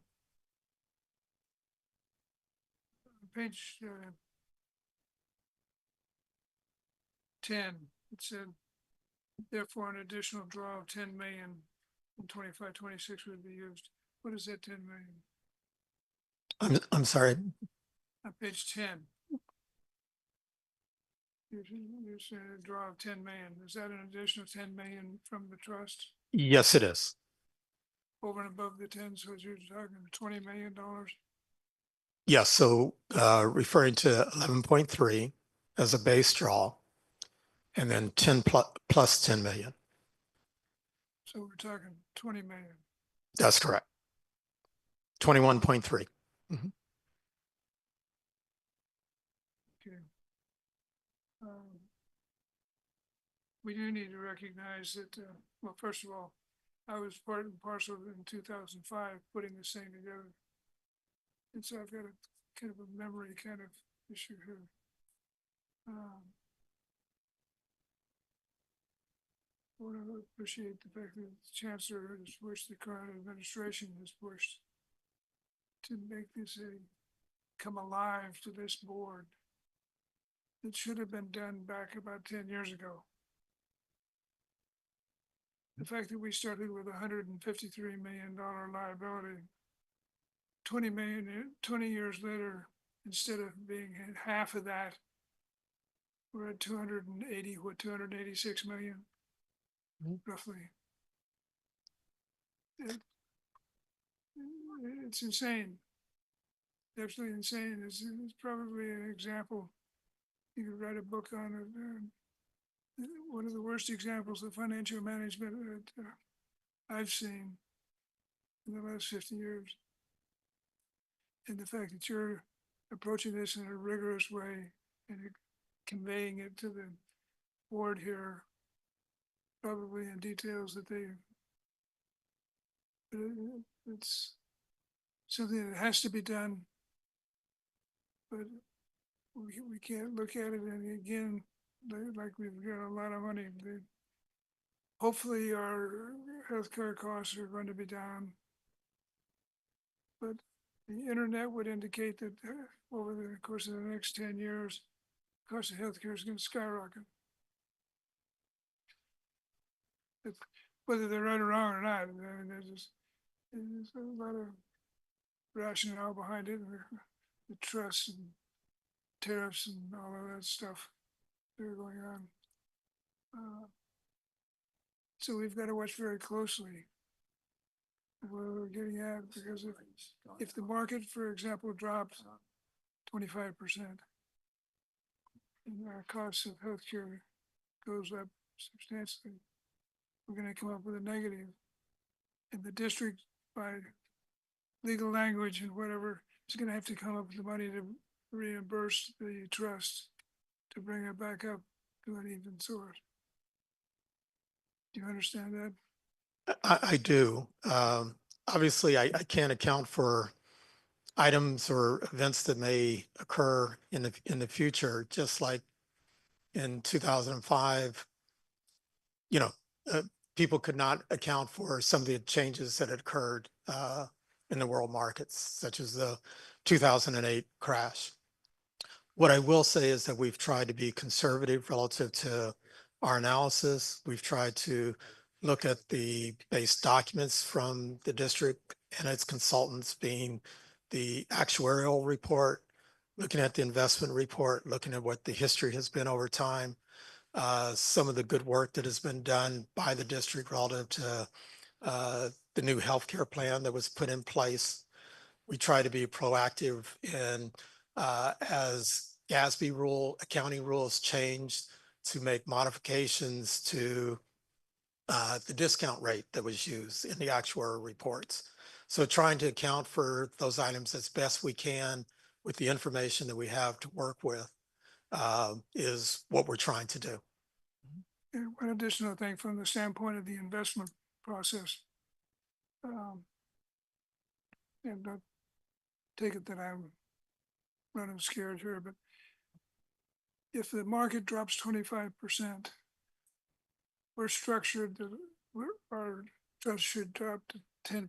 Page 10, it said, therefore, an additional draw of 10 million in 25-26 would be used. What is that 10 million? I'm sorry. On page 10. You're saying a draw of 10 million. Is that an additional 10 million from the trust Yes, it is. over and above the 10? So you're talking $20 million? Yes. So referring to 11.3 as a base draw, and then 10 plus 10 million. So we're talking 20 million. That's correct. 21.3. Okay. We do need to recognize that, well, first of all, I was part and parcel in 2005 putting this thing together. And so I've got a kind of a memory kind of issue here. I want to appreciate the fact that the chancellor has wished, the current administration has wished to make this come alive to this board. It should have been done back about 10 years ago. The fact that we started with $153 million liability, 20 years later, instead of being at half of that, we're at 286 million, roughly. It's insane. Absolutely insane. It's probably an example. You could write a book on it. One of the worst examples of financial management that I've seen in the last 50 years. And the fact that you're approaching this in a rigorous way and conveying it to the board here, probably in details that it's something that has to be done, but we can't look at it and again, like we've got a lot of money. Hopefully our healthcare costs are going to be down, but the internet would indicate that over the course of the next 10 years, the cost of healthcare is going to skyrocket. Whether they're right or wrong or not, I mean, there's a lot of rationale behind it, the trust and tariffs and all of that stuff that are going on. So we've got to watch very closely where we're getting at, because if the market, for example, drops 25% and our cost of healthcare goes up substantially, we're going to come up with a negative. And the district, by legal language and whatever, is going to have to come up with the money to reimburse the trust to bring it back up to an even source. Do you understand that? I do. Obviously, I can't account for items or events that may occur in the future, just like in 2005, you know, people could not account for some of the changes that had occurred in the world markets, such as the 2008 crash. What I will say is that we've tried to be conservative relative to our analysis. We've tried to look at the base documents from the district and its consultants, being the actuarial report, looking at the investment report, looking at what the history has been over time, some of the good work that has been done by the district relative to the new healthcare plan that was put in place. We try to be proactive in as GASB accounting rules changed, to make modifications to the discount rate that was used in the actuarial reports. So trying to account for those items as best we can with the information that we have to work with is what we're trying to do. And one additional thing from the standpoint of the investment process. And don't take it that I'm running scared here, but if the market drops 25%, we're structured that our trust should drop to 10%.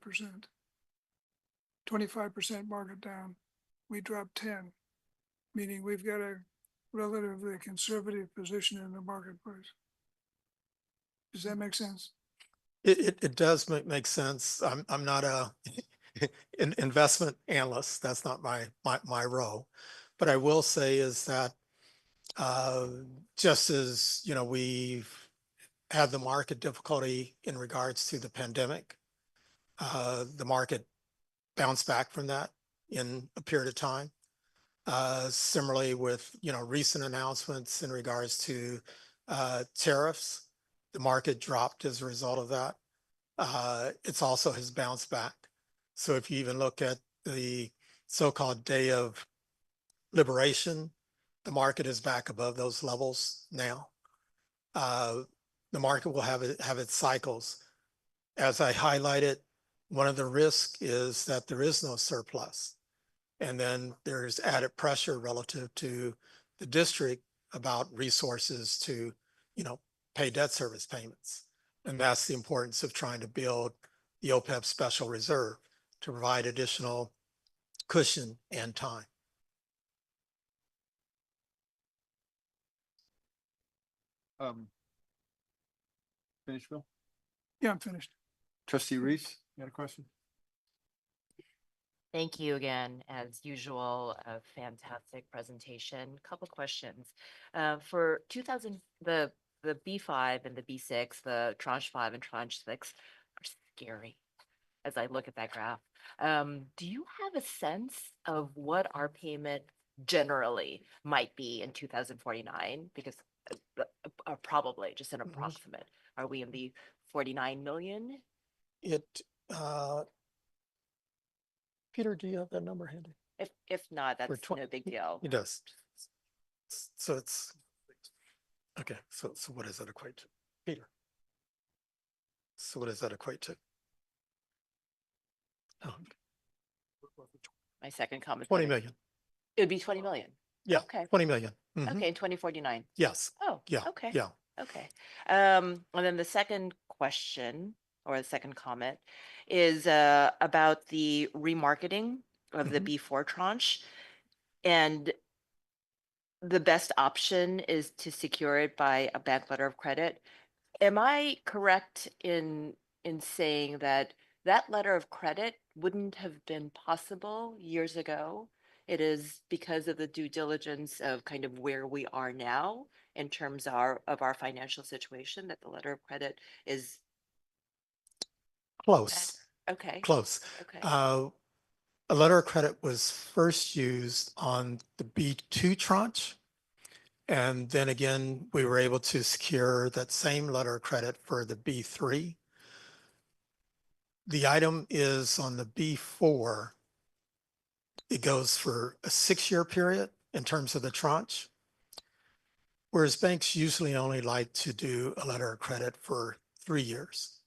25% market down, we drop 10, meaning we've got a relatively conservative position in the marketplace. Does that make sense? It does make sense. I'm not a investment analyst. That's not my role. But I will say is that just as, you know, we've had the market difficulty in regards to the pandemic, the market bounced back from that in a period of time. Similarly with, you know, recent announcements in regards to tariffs, the market dropped as a result of that. It's also has bounced back. So if you even look at the so-called day of liberation, the market is back above those levels now. The market will have its cycles. As I highlighted, one of the risks is that there is no surplus. And then there's added pressure relative to the district about resources to, you know, pay debt service payments. And that's the importance of trying to build the OPEB special reserve to provide additional cushion and time. Finished, Bill? Yeah, I'm finished. Trustee Reese, you got a question? Thank you again, as usual, a fantastic presentation. Couple questions. For 2000, the B5 and the B6, the tranche 5 and tranche 6 are scary as I look at that graph. Do you have a sense of what our payment generally might be in 2049? Because probably just an approximate. Are we in the 49 million? Peter, do you have that number handy? If not, that's no big deal. He does. So it's, okay, so what does that equate to? Peter? So what does that equate to? Oh, My second comment. 20 million. It would be 20 million. Yeah, Okay. 20 million. Mhm. Okay, in 2049. Yes. Oh, Yeah. okay. Yeah. Okay. And then the second question or the second comment is about the remarketing of the B4 tranche. And the best option is to secure it by a bank letter of credit. Am I correct in saying that that letter of credit wouldn't have been possible years ago? It is because of the due diligence of kind of where we are now in terms of our financial situation that the letter of credit is Close. okay. Close. Okay. A letter of credit was first used on the B2 tranche. And then again, we were able to secure that same letter of credit for the B3. The item is on the B4. It goes for a 6-year period in terms of the tranche. whereas banks usually only like to do a letter of credit for 3 years.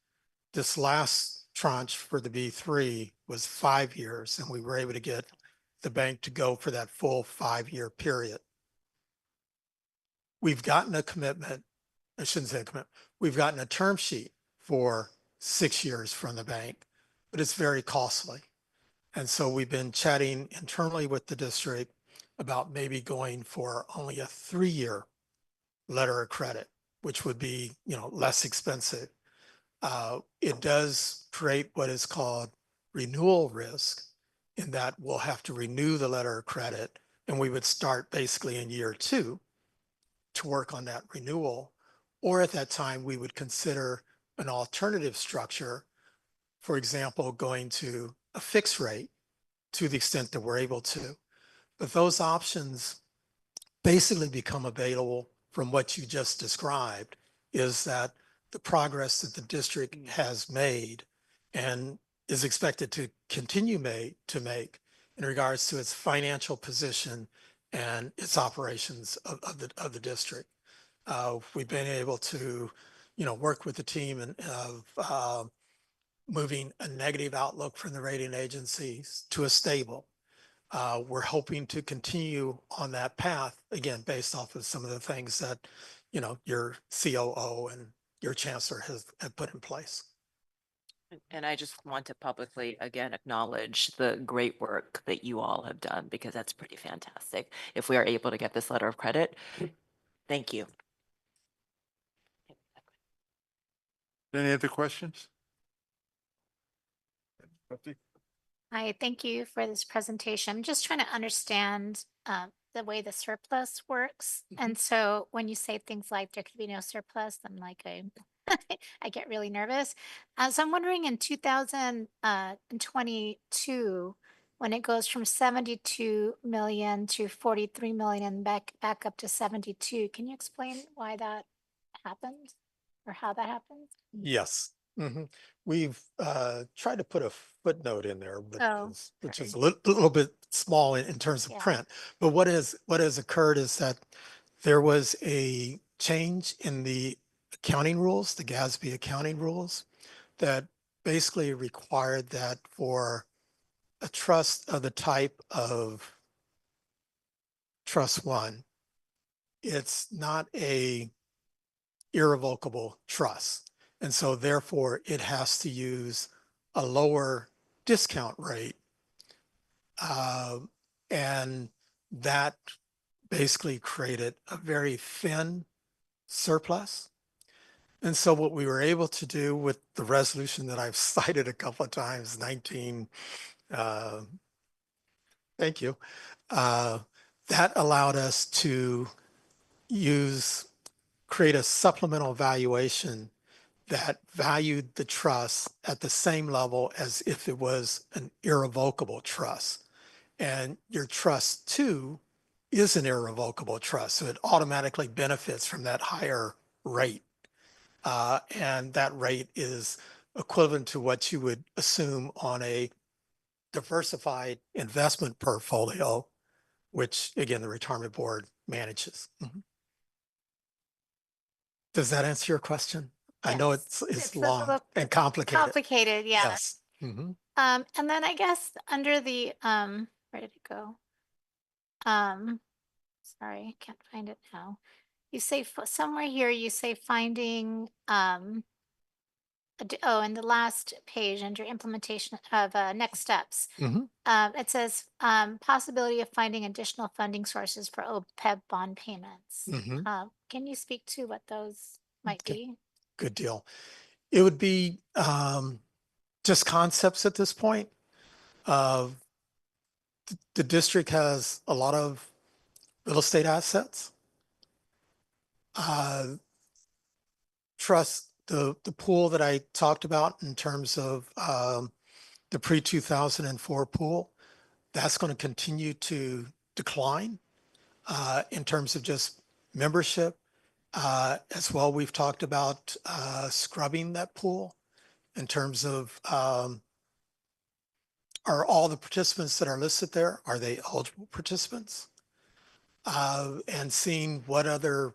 This last tranche for the B3 was 5 years, and we were able to get the bank to go for that full 5-year period. We've gotten a commitment, I shouldn't say a commitment, we've gotten a term sheet for 6 years from the bank, but it's very costly. And so we've been chatting internally with the district about maybe going for only a 3-year letter of credit, which would be, less expensive. It does create what is called renewal risk, in that we'll have to renew the letter of credit, and we would start basically in year 2 to work on that renewal. Or at that time, we would consider an alternative structure, for example, going to a fixed rate to the extent that we're able to. But those options basically become available from what you just described, is that the progress that the district has made and is expected to continue to make in regards to its financial position and its operations of the district. We've been able to, work with the team and of moving a negative outlook from the rating agencies to a stable. We're hoping to continue on that path, again, based off of some of the things that, your COO and your chancellor have put in place. And I just want to publicly, again, acknowledge the great work that you all have done, because that's pretty fantastic. If we are able to get this letter of credit, thank you. Any other questions? Hi, thank you for this presentation. I'm just trying to understand the way the surplus works. And so when you say things like there could be no surplus, I'm like, I get really nervous. So I'm wondering in 2022, when it goes from 72 million to 43 million back up to 72, can you explain why that happened or how that happened? Yes. We've tried to put a footnote in there, which is a little bit small in terms of print. But what has occurred is that there was a change in the accounting rules, the GASB accounting rules, that basically required that for a trust of the type of Trust One, it's not a irrevocable trust. And so therefore it has to use a lower discount rate. And that basically created a very thin surplus. And so what we were able to do with the resolution that I've cited a couple of times, 19, thank you, that allowed us to create a supplemental valuation that valued the trust at the same level as if it was an irrevocable trust. And your trust two is an irrevocable trust, so it automatically benefits from that higher rate. And that rate is equivalent to what you would assume on a diversified investment portfolio, which again, the retirement board manages. Does that answer your question? I know it's a long little and complicated. Complicated, yeah. Yes. And then I guess under the, where did it go? Sorry, I can't find it now. You say somewhere here, you say finding, in the last page under implementation of next steps. It says possibility of finding additional funding sources for OPEB bond payments. Can you speak to what those might be? Good deal. It would be just concepts at this point. The district has a lot of real estate assets. Trust the pool that I talked about in terms of the pre-2004 pool, that's going to continue to decline in terms of just membership. As well, we've talked about scrubbing that pool in terms of are all the participants that are listed there, are they eligible participants? and seeing what other,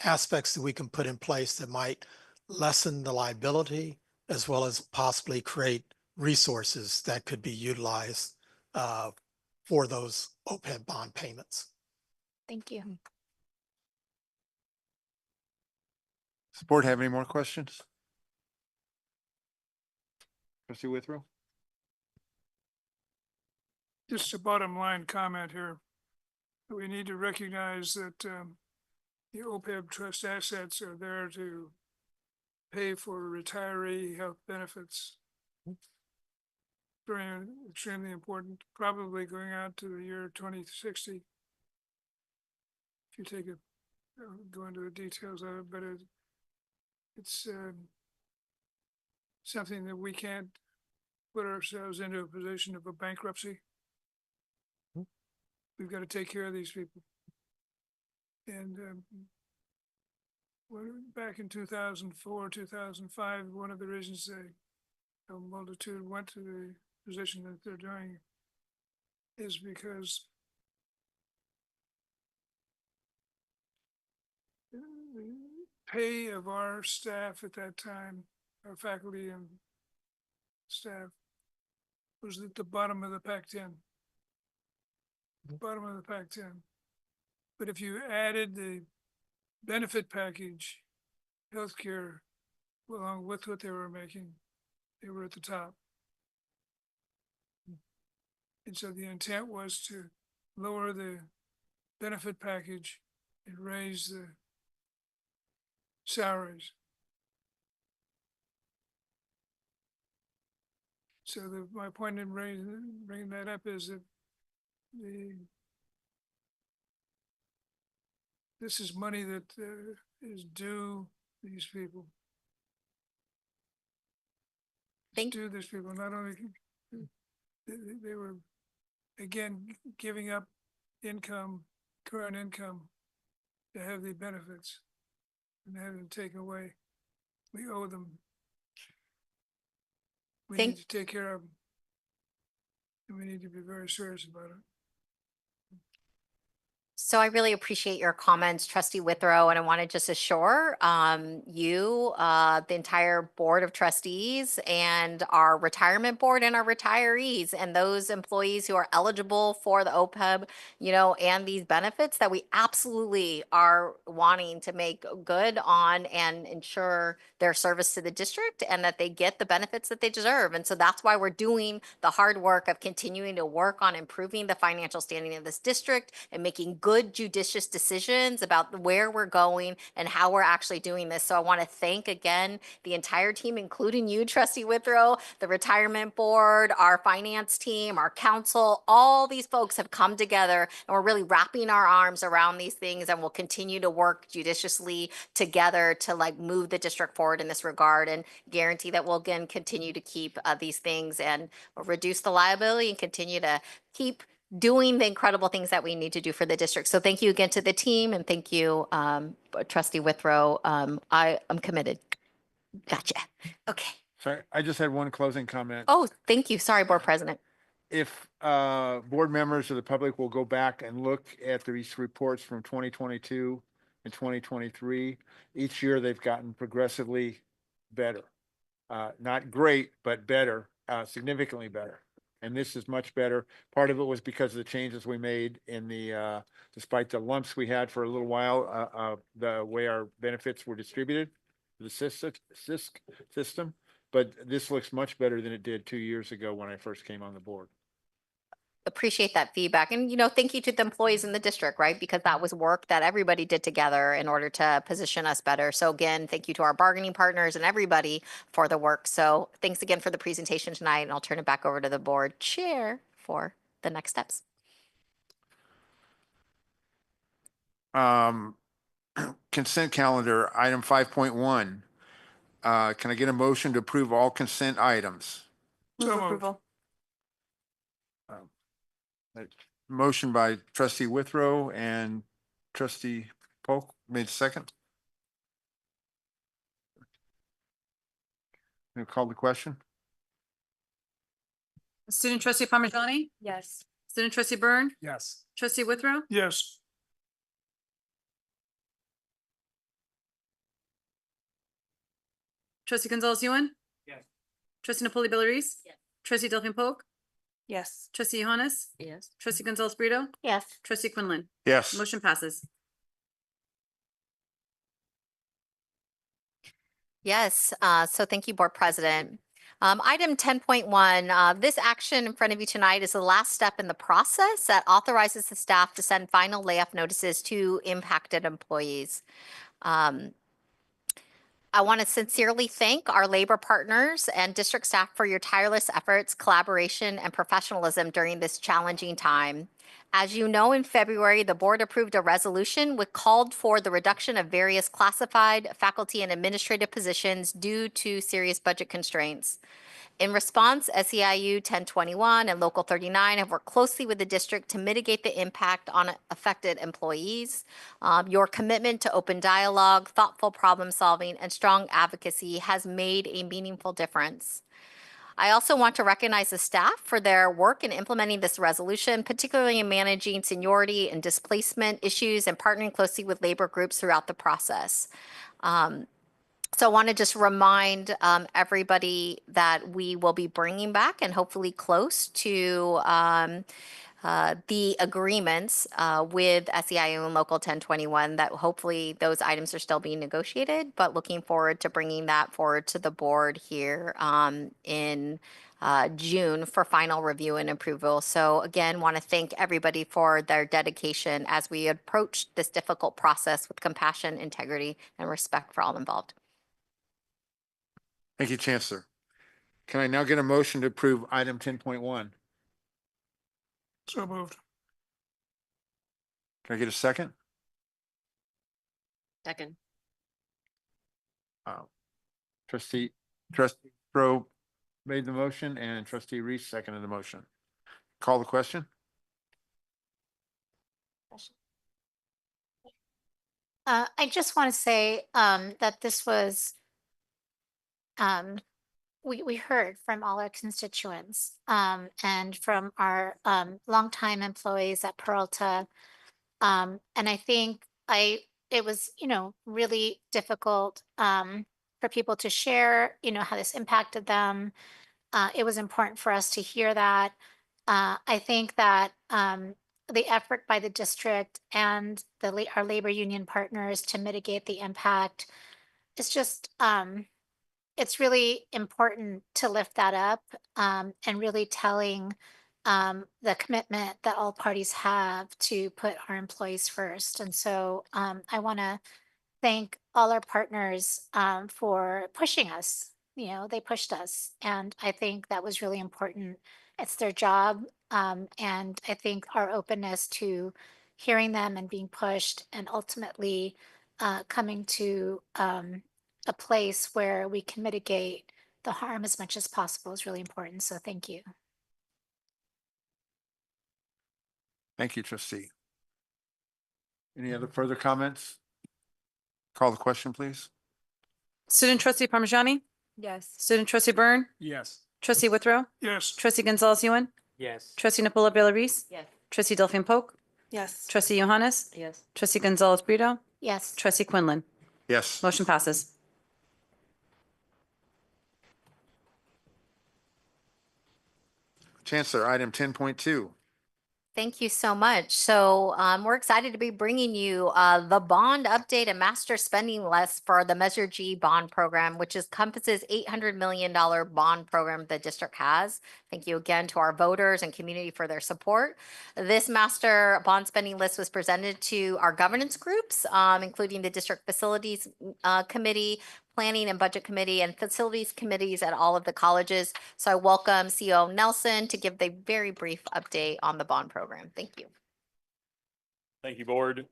aspects that we can put in place that might lessen the liability as well as possibly create resources that could be utilized for those OPEB bond payments. Thank you. Does the board have any more questions? Trustee Withrow? Just a bottom line comment here. We need to recognize that the OPEB trust assets are there to pay for retiree health benefits. Very extremely important, probably going out to the year 2060. If you take it, go into the details of it, but it's something that we can't put ourselves into a position of a bankruptcy. We've got to take care of these people. And back in 2004, 2005, one of the reasons a multitude went to the position that they're doing is because the pay of our staff at that time, our faculty and staff, was at the bottom of the Pac-10. Bottom of the Pac-10. But if you added the benefit package, healthcare, along with what they were making, they were at the top. And so the intent was to lower the benefit package and raise the salaries. So my point in bringing that up is that this is money that is due these people. It's due these people. Not only they were again giving up income, current income, to have the benefits and have them taken away. We owe them. We need to take care of them. And we need to be very serious about it. So I really appreciate your comments, Trustee Withrow, and I want to just assure you, the entire Board of Trustees and our retirement board and our retirees and those employees who are eligible for the OPEB, and these benefits that we absolutely are wanting to make good on and ensure their service to the district and that they get the benefits that they deserve. And so that's why we're doing the hard work of continuing to work on improving the financial standing of this district and making good judicious decisions about where we're going and how we're actually doing this. So I want to thank again the entire team, including you, Trustee Withrow, the retirement board, our finance team, our council. All these folks have come together and we're really wrapping our arms around these things, and we'll continue to work judiciously together to move the district forward in this regard and guarantee that we'll again continue to keep these things and reduce the liability and continue to keep doing the incredible things that we need to do for the district. So thank you again to the team, and thank you, Trustee Withrow. I am committed. Gotcha. Okay. Sorry, I just had one closing comment. Oh, thank you. Sorry, Board President. If board members of the public will go back and look at these reports from 2022 and 2023, each year they've gotten progressively better. Not great, but better, significantly better. And this is much better. Part of it was because of the changes we made in the, despite the lumps we had for a little while, the way our benefits were distributed, the system. But this looks much better than it did 2 years ago when I first came on the board. Appreciate that feedback. And, thank you to the employees in the district, right? Because that was work that everybody did together in order to position us better. So again, thank you to our bargaining partners and everybody for the work. So thanks again for the presentation tonight, and I'll turn it back over to the board chair for the next steps. Consent calendar, item 5.1. Can I get a motion to approve all consent items? Move So moved. approval. Motion by Trustee Withrow and Trustee Polk made second. You call the question? Student Trustee Parmigiani, Yes. Student Trustee Byrne, Yes. Trustee Withrow, Yes. Trustee Gonzalez Ewan. Yes. Trustee Napoli Bellarice. Yes. Trustee Delphine Polk. Yes. Trustee Johannes. Yes. Trustee Gonzalez Brito. Yes. Trustee Quinlan. Yes. Motion passes. Yes, so thank you, Board President. Item 10.1, this action in front of you tonight is the last step in the process that authorizes the staff to send final layoff notices to impacted employees. I want to sincerely thank our labor partners and district staff for your tireless efforts, collaboration, and professionalism during this challenging time. As you know, in February, the board approved a resolution which called for the reduction of various classified faculty and administrative positions due to serious budget constraints. In response, SEIU 1021 and Local 39 have worked closely with the district to mitigate the impact on affected employees. Your commitment to open dialogue, thoughtful problem solving, and strong advocacy has made a meaningful difference. I also want to recognize the staff for their work in implementing this resolution, particularly in managing seniority and displacement issues and partnering closely with labor groups throughout the process. So I want to just remind everybody that we will be bringing back and hopefully close to the agreements with SEIU and Local 1021, that hopefully those items are still being negotiated, but looking forward to bringing that forward to the board here in June for final review and approval. So again, want to thank everybody for their dedication as we approach this difficult process with compassion, integrity, and respect for all involved. Thank you, Chancellor. Can I now get a motion to approve item 10.1? So moved. Can I get a second? Second. Trustee Pro made the motion and Trustee Reese seconded the motion. Call the question? I just want to say that this was, we heard from all our constituents and from our longtime employees at Peralta. And I think it was, really difficult for people to share, how this impacted them. It was important for us to hear that. I think that the effort by the district and our labor union partners to mitigate the impact is just, it's really important to lift that up and really telling the commitment that all parties have to put our employees first. And so I want to thank all our partners for pushing us. They pushed us, and I think that was really important. It's their job. And I think our openness to hearing them and being pushed and ultimately coming to a place where we can mitigate the harm as much as possible is really important. So thank you. Thank you, Trustee. Any other further comments? Call the question, please. Student Trustee Parmigiani. Yes. Student Trustee Byrne. Yes. Trustee Withrow. Yes. Trustee Gonzalez Ewan. Yes. Trustee Napoli Bellarice. Yes. Trustee Delphine Polk. Yes. Trustee Johannes. Yes. Trustee Gonzalez Brito. Yes. Trustee Quinlan. Yes. Motion passes. Chancellor, item 10.2. Thank you so much. So we're excited to be bringing you the bond update and master spending list for the Measure G bond program, which encompasses $800 million bond program the district has. Thank you again to our voters and community for their support. This master bond spending list was presented to our governance groups, including the district facilities committee, planning and budget committee, and facilities committees at all of the colleges. So I welcome CEO Nelson to give the very brief update on the bond program. Thank you. Thank you, board.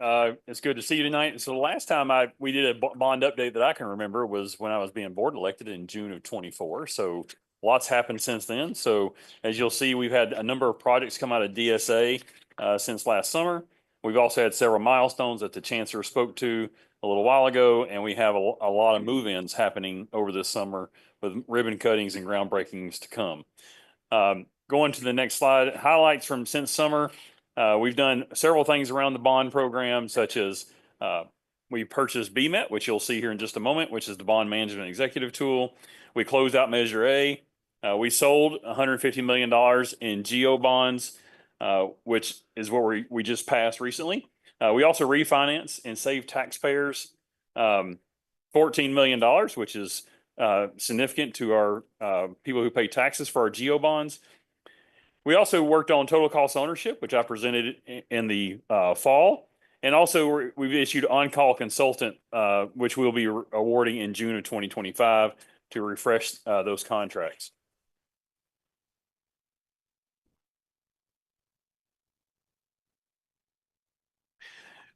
It's good to see you tonight. So the last time we did a bond update that I can remember was when I was being board elected in June of 24. So lots happened since then. So as you'll see, we've had a number of projects come out of DSA since last summer. We've also had several milestones that the chancellor spoke to a little while ago, and we have a lot of move-ins happening over this summer with ribbon cuttings and groundbreakings to come. Going to the next slide, highlights from since summer. We've done several things around the bond program, such as we purchased BMET, which you'll see here in just a moment, which is the bond management executive tool. We closed out Measure A. We sold $150 million in GO bonds, which is what we just passed recently. We also refinanced and saved taxpayers $14 million, which is significant to our people who pay taxes for our GO bonds. We also worked on total cost ownership, which I presented in the fall. And also we've issued on-call consultant, which we'll be awarding in June of 2025 to refresh those contracts.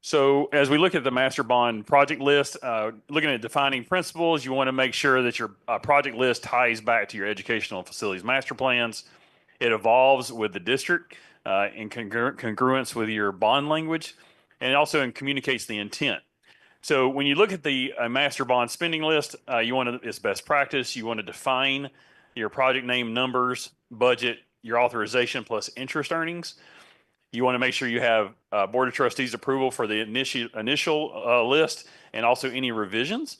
So as we look at the master bond project list, looking at defining principles, you want to make sure that your project list ties back to your educational facilities master plans. It evolves with the district in congruence with your bond language, and it also communicates the intent. So when you look at the master bond spending list, you want to, it's best practice, you want to define your project name, numbers, budget, your authorization plus interest earnings. You want to make sure you have Board of Trustees approval for the initial list and also any revisions.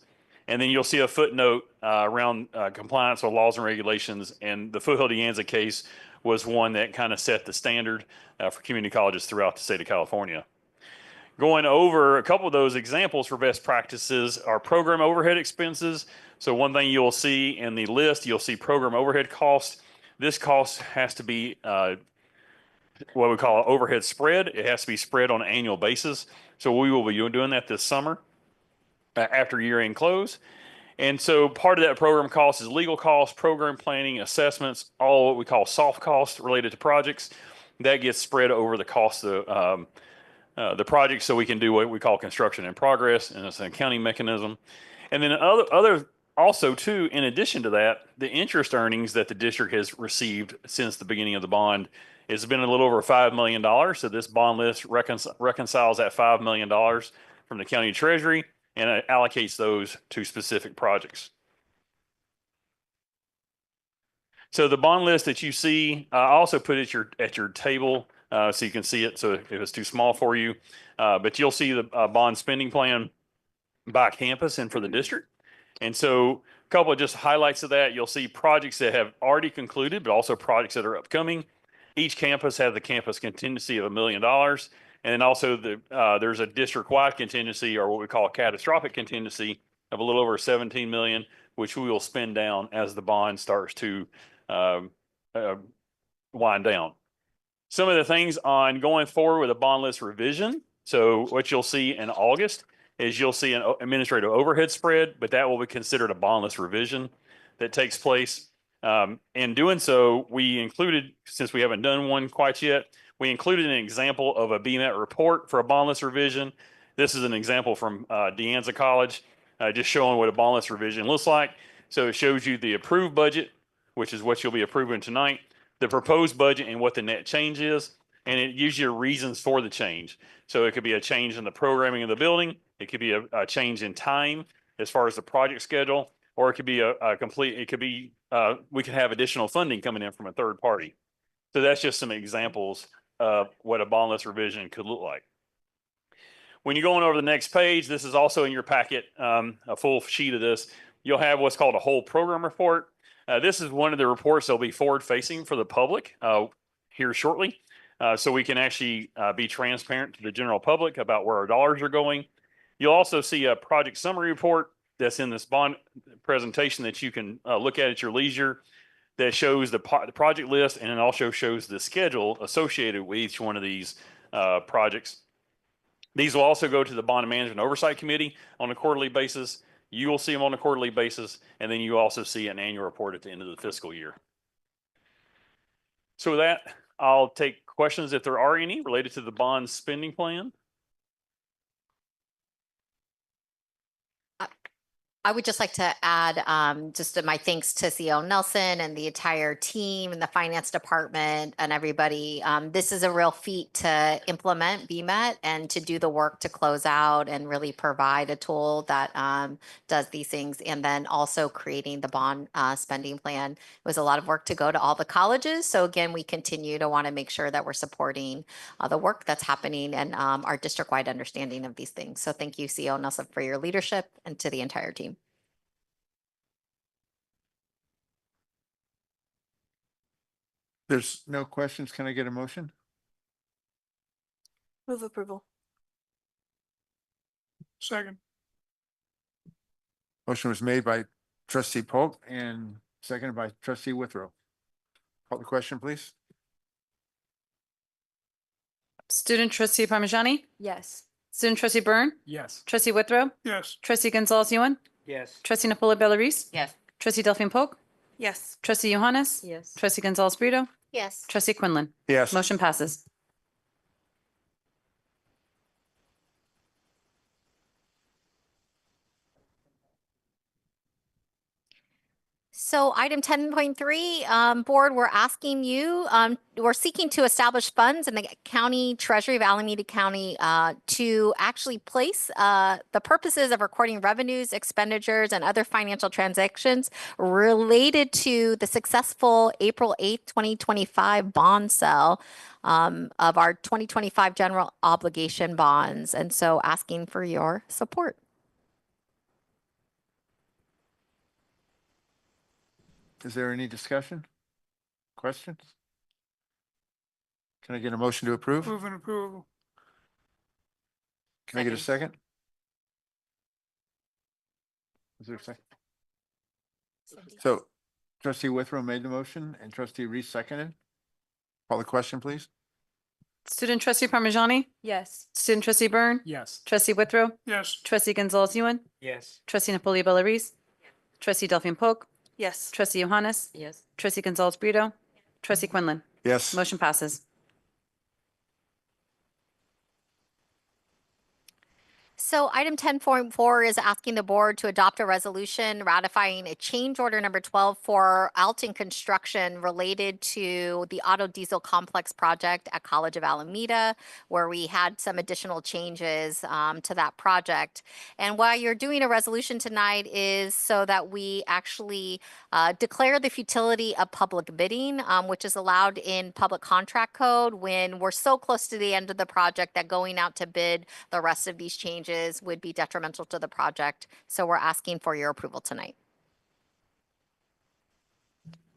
And then you'll see a footnote around compliance with laws and regulations. And the Foothill De Anza case was one that kind of set the standard for community colleges throughout the state of California. Going over a couple of those examples for best practices are program overhead expenses. So one thing you'll see in the list, you'll see program overhead costs. This cost has to be what we call an overhead spread. It has to be spread on an annual basis. So we will be doing that this summer after year-end close. And so part of that program cost is legal costs, program planning, assessments, all what we call soft costs related to projects. That gets spread over the cost of the project, so we can do what we call construction in progress, and it's an accounting mechanism. And then other also too, in addition to that, the interest earnings that the district has received since the beginning of the bond has been a little over $5 million. So this bond list reconciles that $5 million from the county treasury and it allocates those to specific projects. So the bond list that you see, I also put it at your table so you can see it. So if it's too small for you, but you'll see the bond spending plan by campus and for the district. And so a couple of just highlights of that, you'll see projects that have already concluded, but also projects that are upcoming. Each campus has the campus contingency of $1 million. And then also there's a district-wide contingency, or what we call a catastrophic contingency, of a little over $17 million, which we will spend down as the bond starts to wind down. Some of the things on going forward with a bond list revision. So what you'll see in August is you'll see an administrative overhead spread, but that will be considered a bond list revision that takes place. In doing so, we included, since we haven't done one quite yet, we included an example of a BMET report for a bond list revision. This is an example from De Anza College, just showing what a bond list revision looks like. So it shows you the approved budget, which is what you'll be approving tonight, the proposed budget and what the net change is, and it gives you reasons for the change. So it could be a change in the programming of the building, it could be a change in time as far as the project schedule, or it could be we could have additional funding coming in from a third party. So that's just some examples of what a bond list revision could look like. When you're going over the next page, this is also in your packet, a full sheet of this. You'll have what's called a whole program report. This is one of the reports that'll be forward-facing for the public here shortly, so we can actually be transparent to the general public about where our dollars are going. You'll also see a project summary report that's in this bond presentation that you can look at your leisure, that shows the project list, and it also shows the schedule associated with each one of these projects. These will also go to the Bond Management Oversight Committee on a quarterly basis. You will see them on a quarterly basis, and then you also see an annual report at the end of the fiscal year. So with that, I'll take questions if there are any related to the bond spending plan. I would just like to add just my thanks to CEO Nelson and the entire team and the finance department and everybody. This is a real feat to implement BMET and to do the work to close out and really provide a tool that does these things. And then also creating the bond spending plan. It was a lot of work to go to all the colleges. So again, we continue to want to make sure that we're supporting the work that's happening and our district-wide understanding of these things. So thank you, CEO Nelson, for your leadership and to the entire team. There's no questions. Can I get a motion? Move approval. Second. Motion was made by trustee Polk and seconded by trustee Withrow. Call the question, please. Student trustee Parmigiani, Yes. student trustee Byrne, Yes. trustee Withrow, Yes. trustee Gonzalez Ewan, Yes. trustee Napoli Bellarice, Yes. trustee Delphine Polk, Yes. trustee Johannes, Yes. trustee Gonzalez Brito, Yes. trustee Quinlan. Yes. Motion passes. So item 10.3, board, we're asking you, we're seeking to establish funds in the county treasury of Alameda County to actually place the purposes of recording revenues, expenditures, and other financial transactions related to the successful April 8th, 2025 bond sale of our 2025 general obligation bonds. And so asking for your support. Is there any discussion? Questions? Can I get a motion to approve? Move and approval. Can I get a second? Is there a second? So trustee Withrow made the motion and trustee Reese seconded. Call the question, please. Student trustee Parmigiani, Yes. student trustee Byrne, Yes. trustee Withrow, Yes. trustee Gonzalez Ewan, Yes. trustee Napoli Bellarice, trustee Delphine Polk, Yes. trustee Johannes, Yes. trustee Gonzalez Brito, trustee Quinlan. Yes. Motion passes. So item 10.4 is asking the board to adopt a resolution ratifying a change order number 12 for Alton Construction related to the auto diesel complex project at College of Alameda, where we had some additional changes to that project. And why you're doing a resolution tonight is so that we actually declare the futility of public bidding, which is allowed in public contract code when we're so close to the end of the project that going out to bid the rest of these changes would be detrimental to the project. So we're asking for your approval tonight.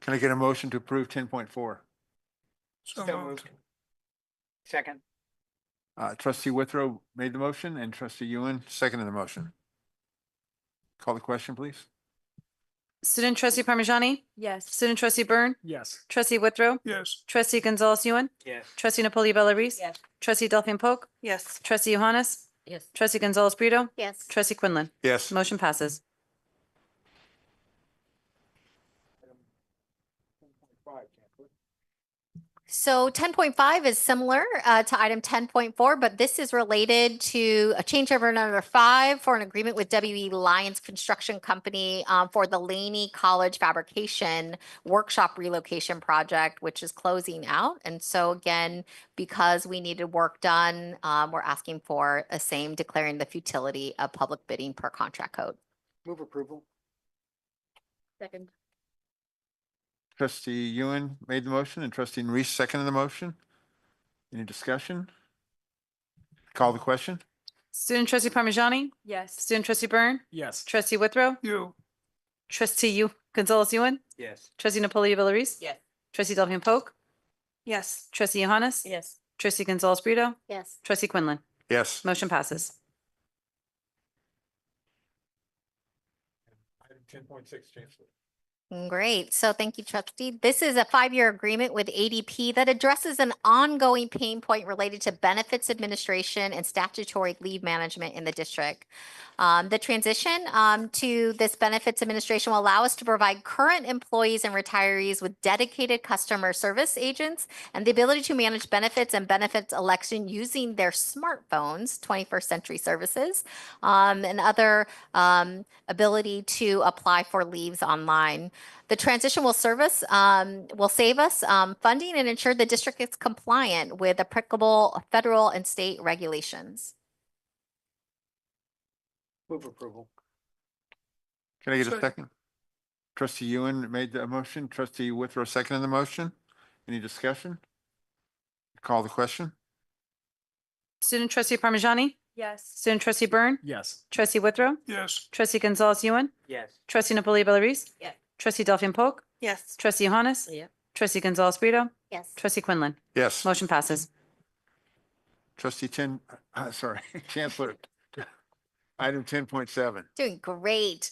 Can I get a motion to approve 10.4? So moved. Second. Trustee Withrow made the motion and trustee Ewan seconded the motion. Call the question, please. Student trustee Parmigiani, Yes. student trustee Byrne, Yes. trustee Withrow, Yes. trustee Gonzalez Ewan, Yes. trustee Napoli Bellarice, Yes. trustee Delphine Polk, Yes. trustee Johannes, Yes. trustee Gonzalez Brito, Yes. trustee Quinlan. Yes. Motion passes. So 10.5 is similar to item 10.4, but this is related to a change order number 5 for an agreement with WE Lyons Construction Company for the Laney College fabrication workshop relocation project, which is closing out. And so again, because we needed work done, we're asking for a same declaring the futility of public bidding per contract code. Move approval. Second. Trustee Ewan made the motion and trustee Reese seconded the motion. Any discussion? Call the question. Student trustee Parmigiani, Yes. student trustee Byrne, Yes. trustee Withrow, You. trustee Gonzalez Ewan, Yes. trustee Napoli Bellarice, Yes. trustee Delphine Polk, Yes. trustee Johannes, Yes. trustee Gonzalez Brito, Yes. trustee Quinlan. Yes. Motion passes. Item 10.6, Chancellor. Great. So thank you, trustee. This is a 5-year agreement with ADP that addresses an ongoing pain point related to benefits administration and statutory leave management in the district. The transition to this benefits administration will allow us to provide current employees and retirees with dedicated customer service agents and the ability to manage benefits and benefits election using their smartphones, 21st century services, and other ability to apply for leaves online. The transition will save us funding and ensure the district is compliant with applicable federal and state regulations. Move approval. Can I get a Second. second? Trustee Ewan made the motion. Trustee Withrow seconded the motion. Any discussion? Call the question? Student trustee Parmigiani, Yes. student trustee Byrne, Yes. trustee Withrow, Yes. trustee Gonzalez Ewan, Yes. trustee Napoli Bellarice. Yes. Trustee Delphine Polk, Yes. trustee Johannes. Trustee Gonzalez Brito, Yes. trustee Quinlan. Yes. Motion passes. Trustee sorry, Chancellor. Item 10.7. Doing great.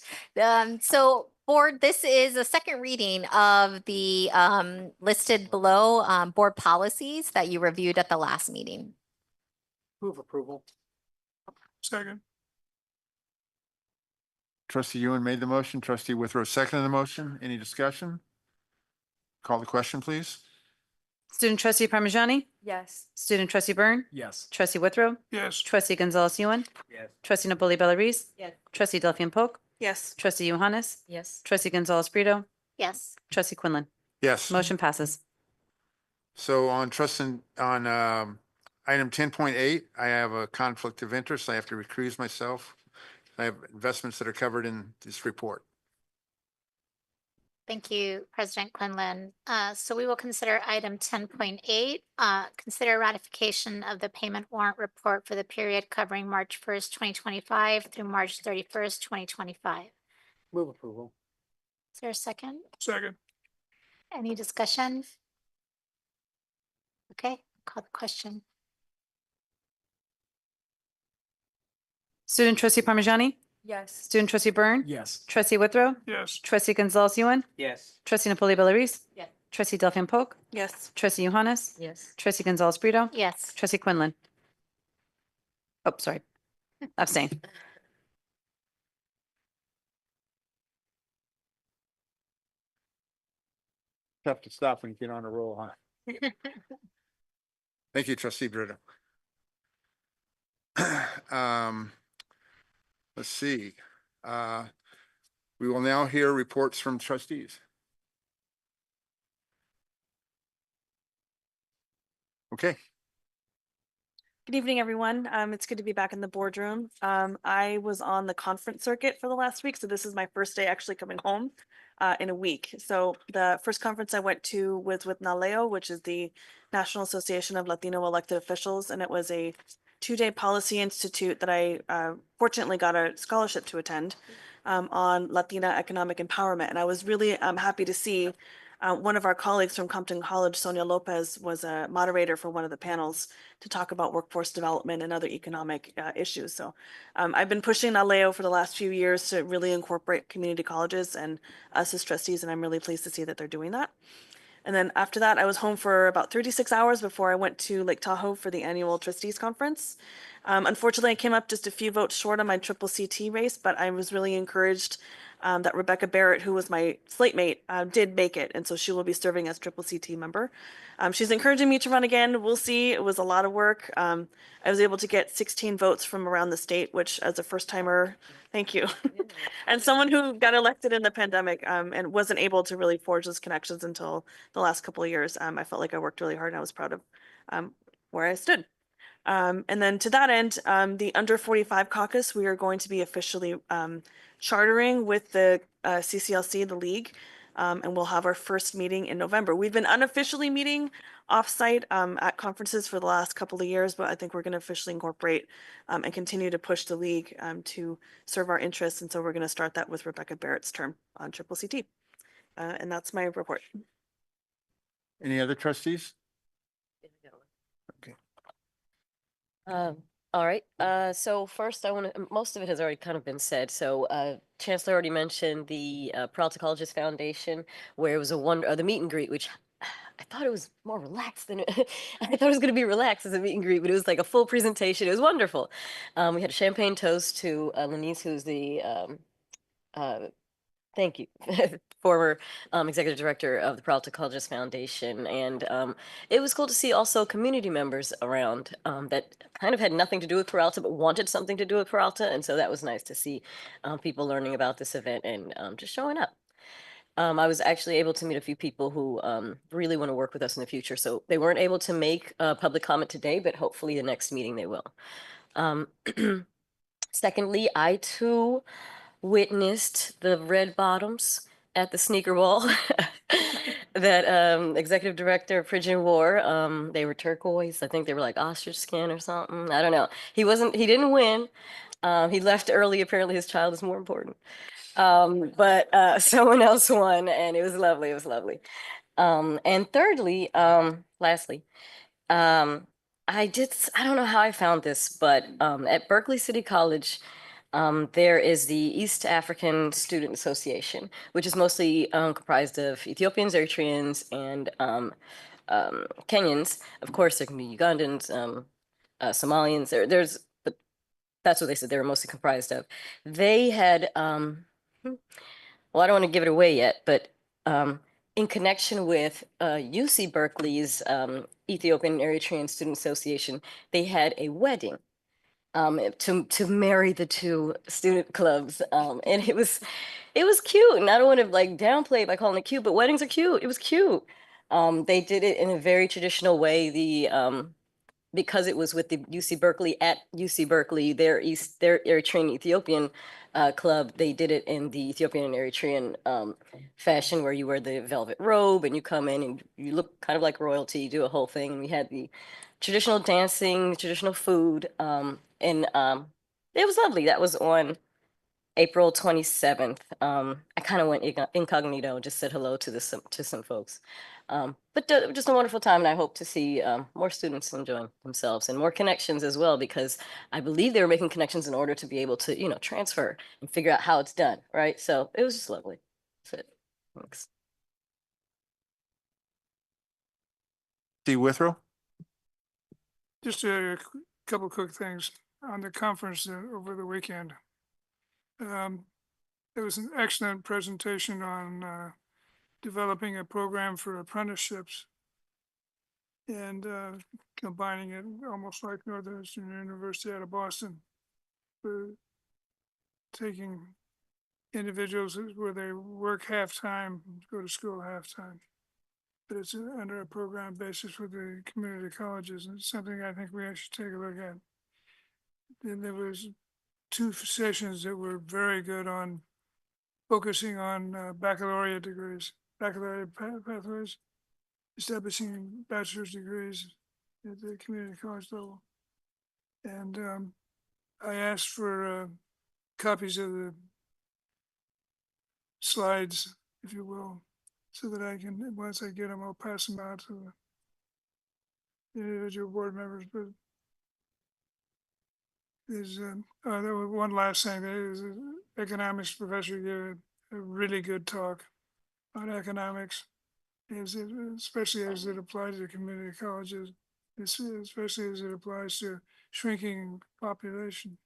So board, this is a second reading of the listed below board policies that you reviewed at the last meeting. Move approval. Second. Trustee Ewan made the motion. Trustee Withrow seconded the motion. Any discussion? Call the question, please. Student trustee Parmigiani, Yes. student trustee Byrne, Yes. trustee Withrow, Yes. trustee Gonzalez Ewan, Yes. trustee Napoli Bellarice. Yes. Trustee Delphine Polk, Yes. trustee Johannes, Yes. trustee Gonzalez Brito, Yes. trustee Quinlan. Yes. Motion passes. So on item 10.8, I have a conflict of interest. I have to recuse myself. I have investments that are covered in this report. Thank you, President Quinlan. So we will consider item 10.8, consider ratification of the payment warrant report for the period covering March 1st, 2025 through March 31st, 2025. Move approval. Is there a second? Second. Any discussion? Okay, call the question. Student trustee Parmigiani, Yes. student trustee Byrne, Yes. trustee Withrow, Yes. trustee Gonzalez Ewan, Yes. trustee Napoli Bellarice. Yes. Trustee Delphine Polk, Yes. trustee Johannes, Yes. trustee Gonzalez Brito, Yes. trustee Quinlan. Oh, sorry. Abstain. Tough to stop when you get on a roll, huh? Thank you, trustee Brito. Let's see. We will now hear reports from trustees. Okay. Good evening, everyone. It's good to be back in the boardroom. I was on the conference circuit for the last week, so this is my first day actually coming home in a week. So the first conference I went to was with NALEO, which is the National Association of Latino Elected Officials, and it was a 2-day policy institute that I fortunately got a scholarship to attend on Latina economic empowerment. And I was really happy to see one of our colleagues from Compton College, Sonia Lopez, was a moderator for one of the panels to talk about workforce development and other economic issues. So I've been pushing NALEO for the last few years to really incorporate community colleges and us as trustees, and I'm really pleased to see that they're doing that. And then after that, I was home for about 36 hours before I went to Lake Tahoe for the annual trustees conference. Unfortunately, I came up just a few votes short on my CCT race, but I was really encouraged that Rebecca Barrett, who was my slate mate, did make it. And so she will be serving as CCT member. She's encouraging me to run again. We'll see. It was a lot of work. I was able to get 16 votes from around the state, which as a first timer, thank you. And someone who got elected in the pandemic and wasn't able to really forge those connections until the last couple of years. I felt like I worked really hard and I was proud of where I stood. And then to that end, the Under 45 Caucus, we are going to be officially chartering with the CCLC, the league, and we'll have our first meeting in November. We've been unofficially meeting offsite at conferences for the last couple of years, but I think we're going to officially incorporate and continue to push the league to serve our interests. And so we're going to start that with Rebecca Barrett's term on CCT. And that's my report. Any other trustees? Okay. All right, so first I want to, most of it has already kind of been said. So Chancellor already mentioned the Peralta Colleges Foundation, where it was the meet and greet, which I thought it was more relaxed than I thought it was going to be relaxed as a meet and greet, but it was like a full presentation. It was wonderful. We had a champagne toast to Lenise, who's the thank you, former executive director of the Peralta Colleges Foundation. And it was cool to see also community members around that kind of had nothing to do with Peralta, but wanted something to do with Peralta. And so that was nice to see people learning about this event and just showing up. I was actually able to meet a few people who really want to work with us in the future. So they weren't able to make public comment today, but hopefully the next meeting they will. Secondly, I too witnessed the red bottoms at the sneaker ball that executive director Pridgeon wore. They were turquoise. I think they were like ostrich skin or something. I don't know. He didn't win. He left early. Apparently his child is more important. But someone else won and it was lovely. It was lovely. And thirdly, lastly, I don't know how I found this, but at Berkeley City College, there is the East African Student Association, which is mostly comprised of Ethiopians, Eritreans, and Kenyans. Of course, there can be Ugandans, Somalians. But that's what they said they were mostly comprised of. They had, well, I don't want to give it away yet, but in connection with UC Berkeley's Ethiopian Eritrean Student Association, they had a wedding to marry the two student clubs. And it was cute. And I don't want to like downplay it by calling it cute, but weddings are cute. It was cute. They did it in a very traditional way. Because it was with the UC Berkeley at UC Berkeley, their Eritrean Ethiopian club, they did it in the Ethiopian and Eritrean fashion where you wear the velvet robe and you come in and you look kind of like royalty, you do a whole thing. And we had the traditional dancing, traditional food, and it was lovely. That was on April 27th. I kind of went incognito, just said hello to some folks. But just a wonderful time, and I hope to see more students enjoying themselves and more connections as well, because I believe they were making connections in order to be able to, transfer and figure out how it's done, right? So it was just lovely. That's it. Thanks. Steve Withrow? Just a couple quick things on the conference over the weekend. There was an excellent presentation on developing a program for apprenticeships and combining it almost like Northwestern University out of Boston for taking individuals where they work half-time, go to school half-time. But it's under a program basis with the community colleges, and it's something I think we should take a look at. Then there was 2 sessions that were very good on focusing on baccalaureate degrees, baccalaureate pathways, establishing bachelor's degrees at the community college level. And I asked for copies of the slides, if you will, so that I can, once I get them, I'll pass them out to the individual board members. But there's there was one last thing. There's an economics professor gave a really good talk on economics, especially as it applies to community colleges, especially as it applies to shrinking population.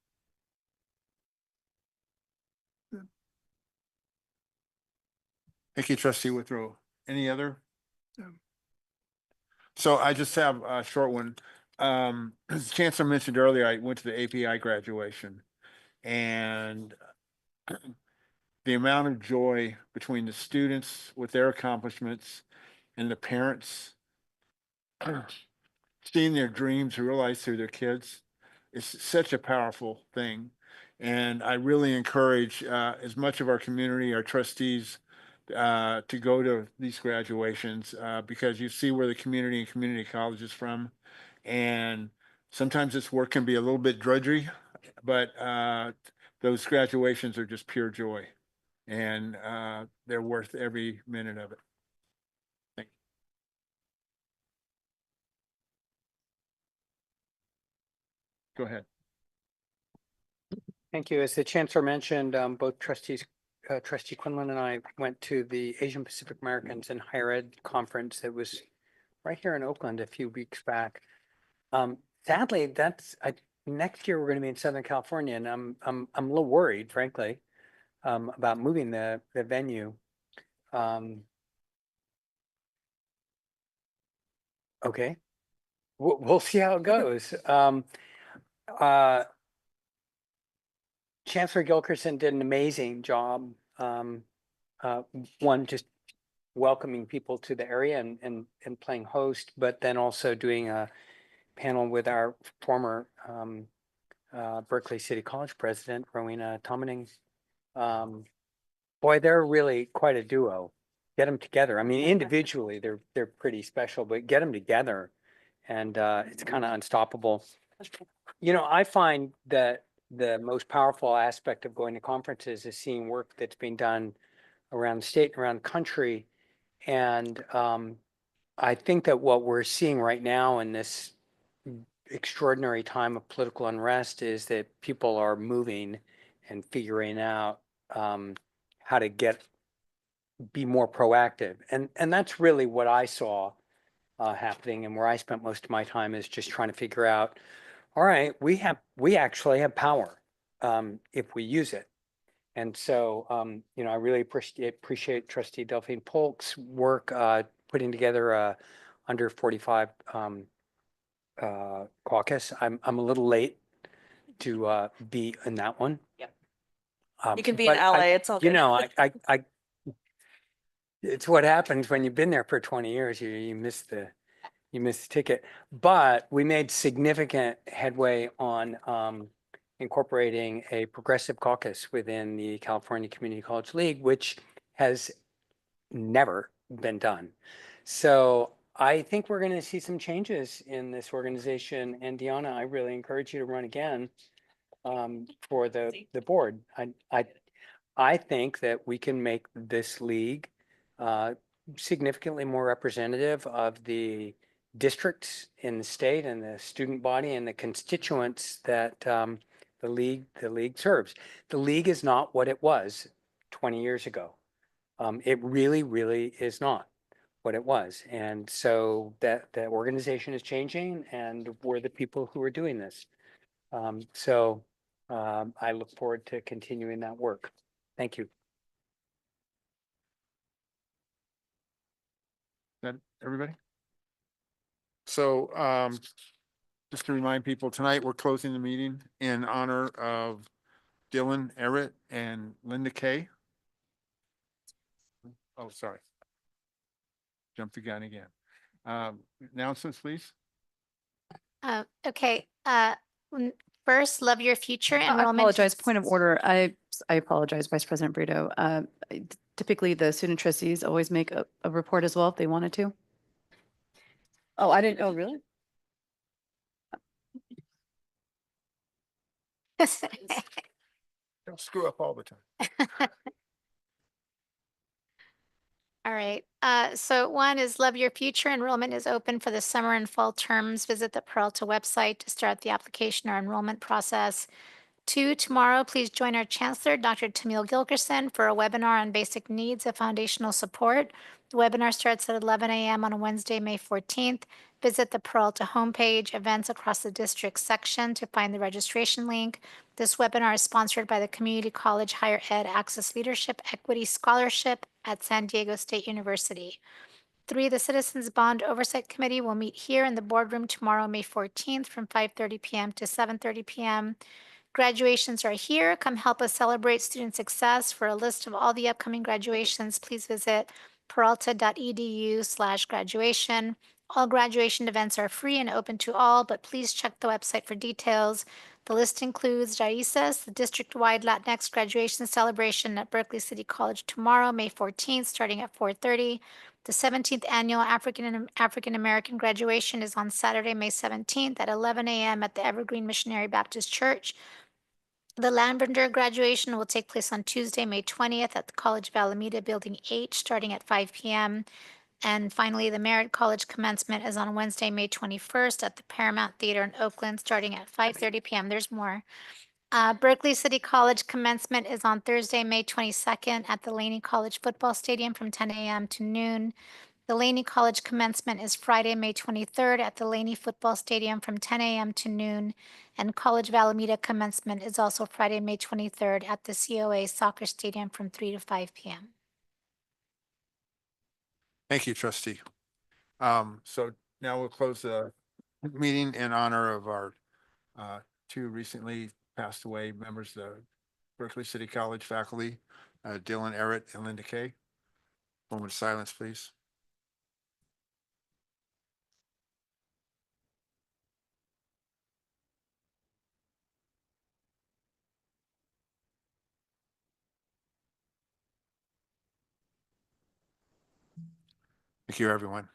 Thank you, Trustee Withrow. Any other? Yeah. So I just have a short one. As Chancellor mentioned earlier, I went to the API graduation, and the amount of joy between the students with their accomplishments and the parents seeing their dreams realized through their kids is such a powerful thing. And I really encourage as much of our community, our trustees, to go to these graduations because you see where the community and community college is from. And sometimes this work can be a little bit drudgery, but those graduations are just pure joy. And they're worth every minute of it. Thank you. Go ahead. Thank you. As the chancellor mentioned, both trustees, trustee Quinlan and I went to the Asian Pacific Americans in Higher Ed conference that was right here in Oakland a few weeks back. Sadly, next year we're going to be in Southern California, and I'm a little worried, frankly, about moving the venue. Okay, we'll see how it goes. Chancellor Gilkerson did an amazing job. One, just welcoming people to the area and playing host, but then also doing a panel with our former Berkeley City College president, Rowena Tomaning. Boy, they're really quite a duo. Get them together. I mean, individually, they're pretty special, but get them together, and it's kind of unstoppable. You know, I find that the most powerful aspect of going to conferences is seeing work that's being done around the state and around the country. And I think that what we're seeing right now in this extraordinary time of political unrest is that people are moving and figuring out how to be more proactive. And that's really what I saw happening, and where I spent most of my time is just trying to figure out, all right, we actually have power if we use it. And so, you know, I really appreciate Trustee Delphine Polk's work putting together a under 45 caucus. I'm a little late to be in that one. Yep. You can be in but LA, it's all good. You know, I it's what happens when you've been there for 20 years. You miss the ticket. But we made significant headway on incorporating a progressive caucus within the California Community College League, which has never been done. So I think we're going to see some changes in this organization. And Deanna, I really encourage you to run again for the board. I think that we can make this league significantly more representative of the districts in the state and the student body and the constituents that the league serves. The league is not what it was 20 years ago. It really is not what it was. And so that organization is changing, and we're the people who are doing this. So I look forward to continuing that work. Thank you. That everybody? So just to remind people, tonight we're closing the meeting in honor of Dylan Merritt and Linda Kay. Oh, sorry. Jumped the gun again. Announcements, please. Okay, first, love your future I enrollment. apologize. Point of order. I apologize, Vice President Brito. Typically, the student trustees always make a report as well if they wanted to. Oh, I didn't. Oh, really? Don't screw up all the time. All right, so one is Love Your Future. Enrollment is open for the summer and fall terms. Visit the Peralta website to start the application or enrollment process. 2, tomorrow, please join our Chancellor, Dr. Tamil Gilkerson, for a webinar on basic needs of foundational support. The webinar starts at 11 a.m. on Wednesday, May 14th. Visit the Peralta homepage, events across the district section to find the registration link. This webinar is sponsored by the Community College Higher Ed Access Leadership Equity Scholarship at San Diego State University. 3, the Citizens Bond Oversight Committee will meet here in the boardroom tomorrow, May 14th from 5:30 p.m. to 7:30 p.m. Graduations are here. Come help us celebrate student success. For a list of all the upcoming graduations, please visit peralta.edu/graduation. All graduation events are free and open to all, but please check the website for details. The list includes Raices, the district-wide Latinx graduation celebration at Berkeley City College tomorrow, May 14th, starting at 4:30. The 17th annual African American graduation is on Saturday, May 17th at 11 a.m. at the Evergreen Missionary Baptist Church. The Lavender graduation will take place on Tuesday, May 20th at the College of Alameda Building H, starting at 5 p.m. And finally, the Merritt College commencement is on Wednesday, May 21st at the Paramount Theater in Oakland, starting at 5:30 p.m. There's more. Berkeley City College commencement is on Thursday, May 22nd at the Laney College Football Stadium from 10 a.m. to noon. The Laney College commencement is Friday, May 23rd at the Laney Football Stadium from 10 a.m. to noon. And College of Alameda commencement is also Friday, May 23rd at the COA Soccer Stadium from 3 to 5 p.m. Thank you, trustee. So now we'll close the meeting in honor of our two recently passed away members of the Berkeley City College faculty, Dylan Errett and Linda Kay. Moment of silence, please. Thank you, everyone.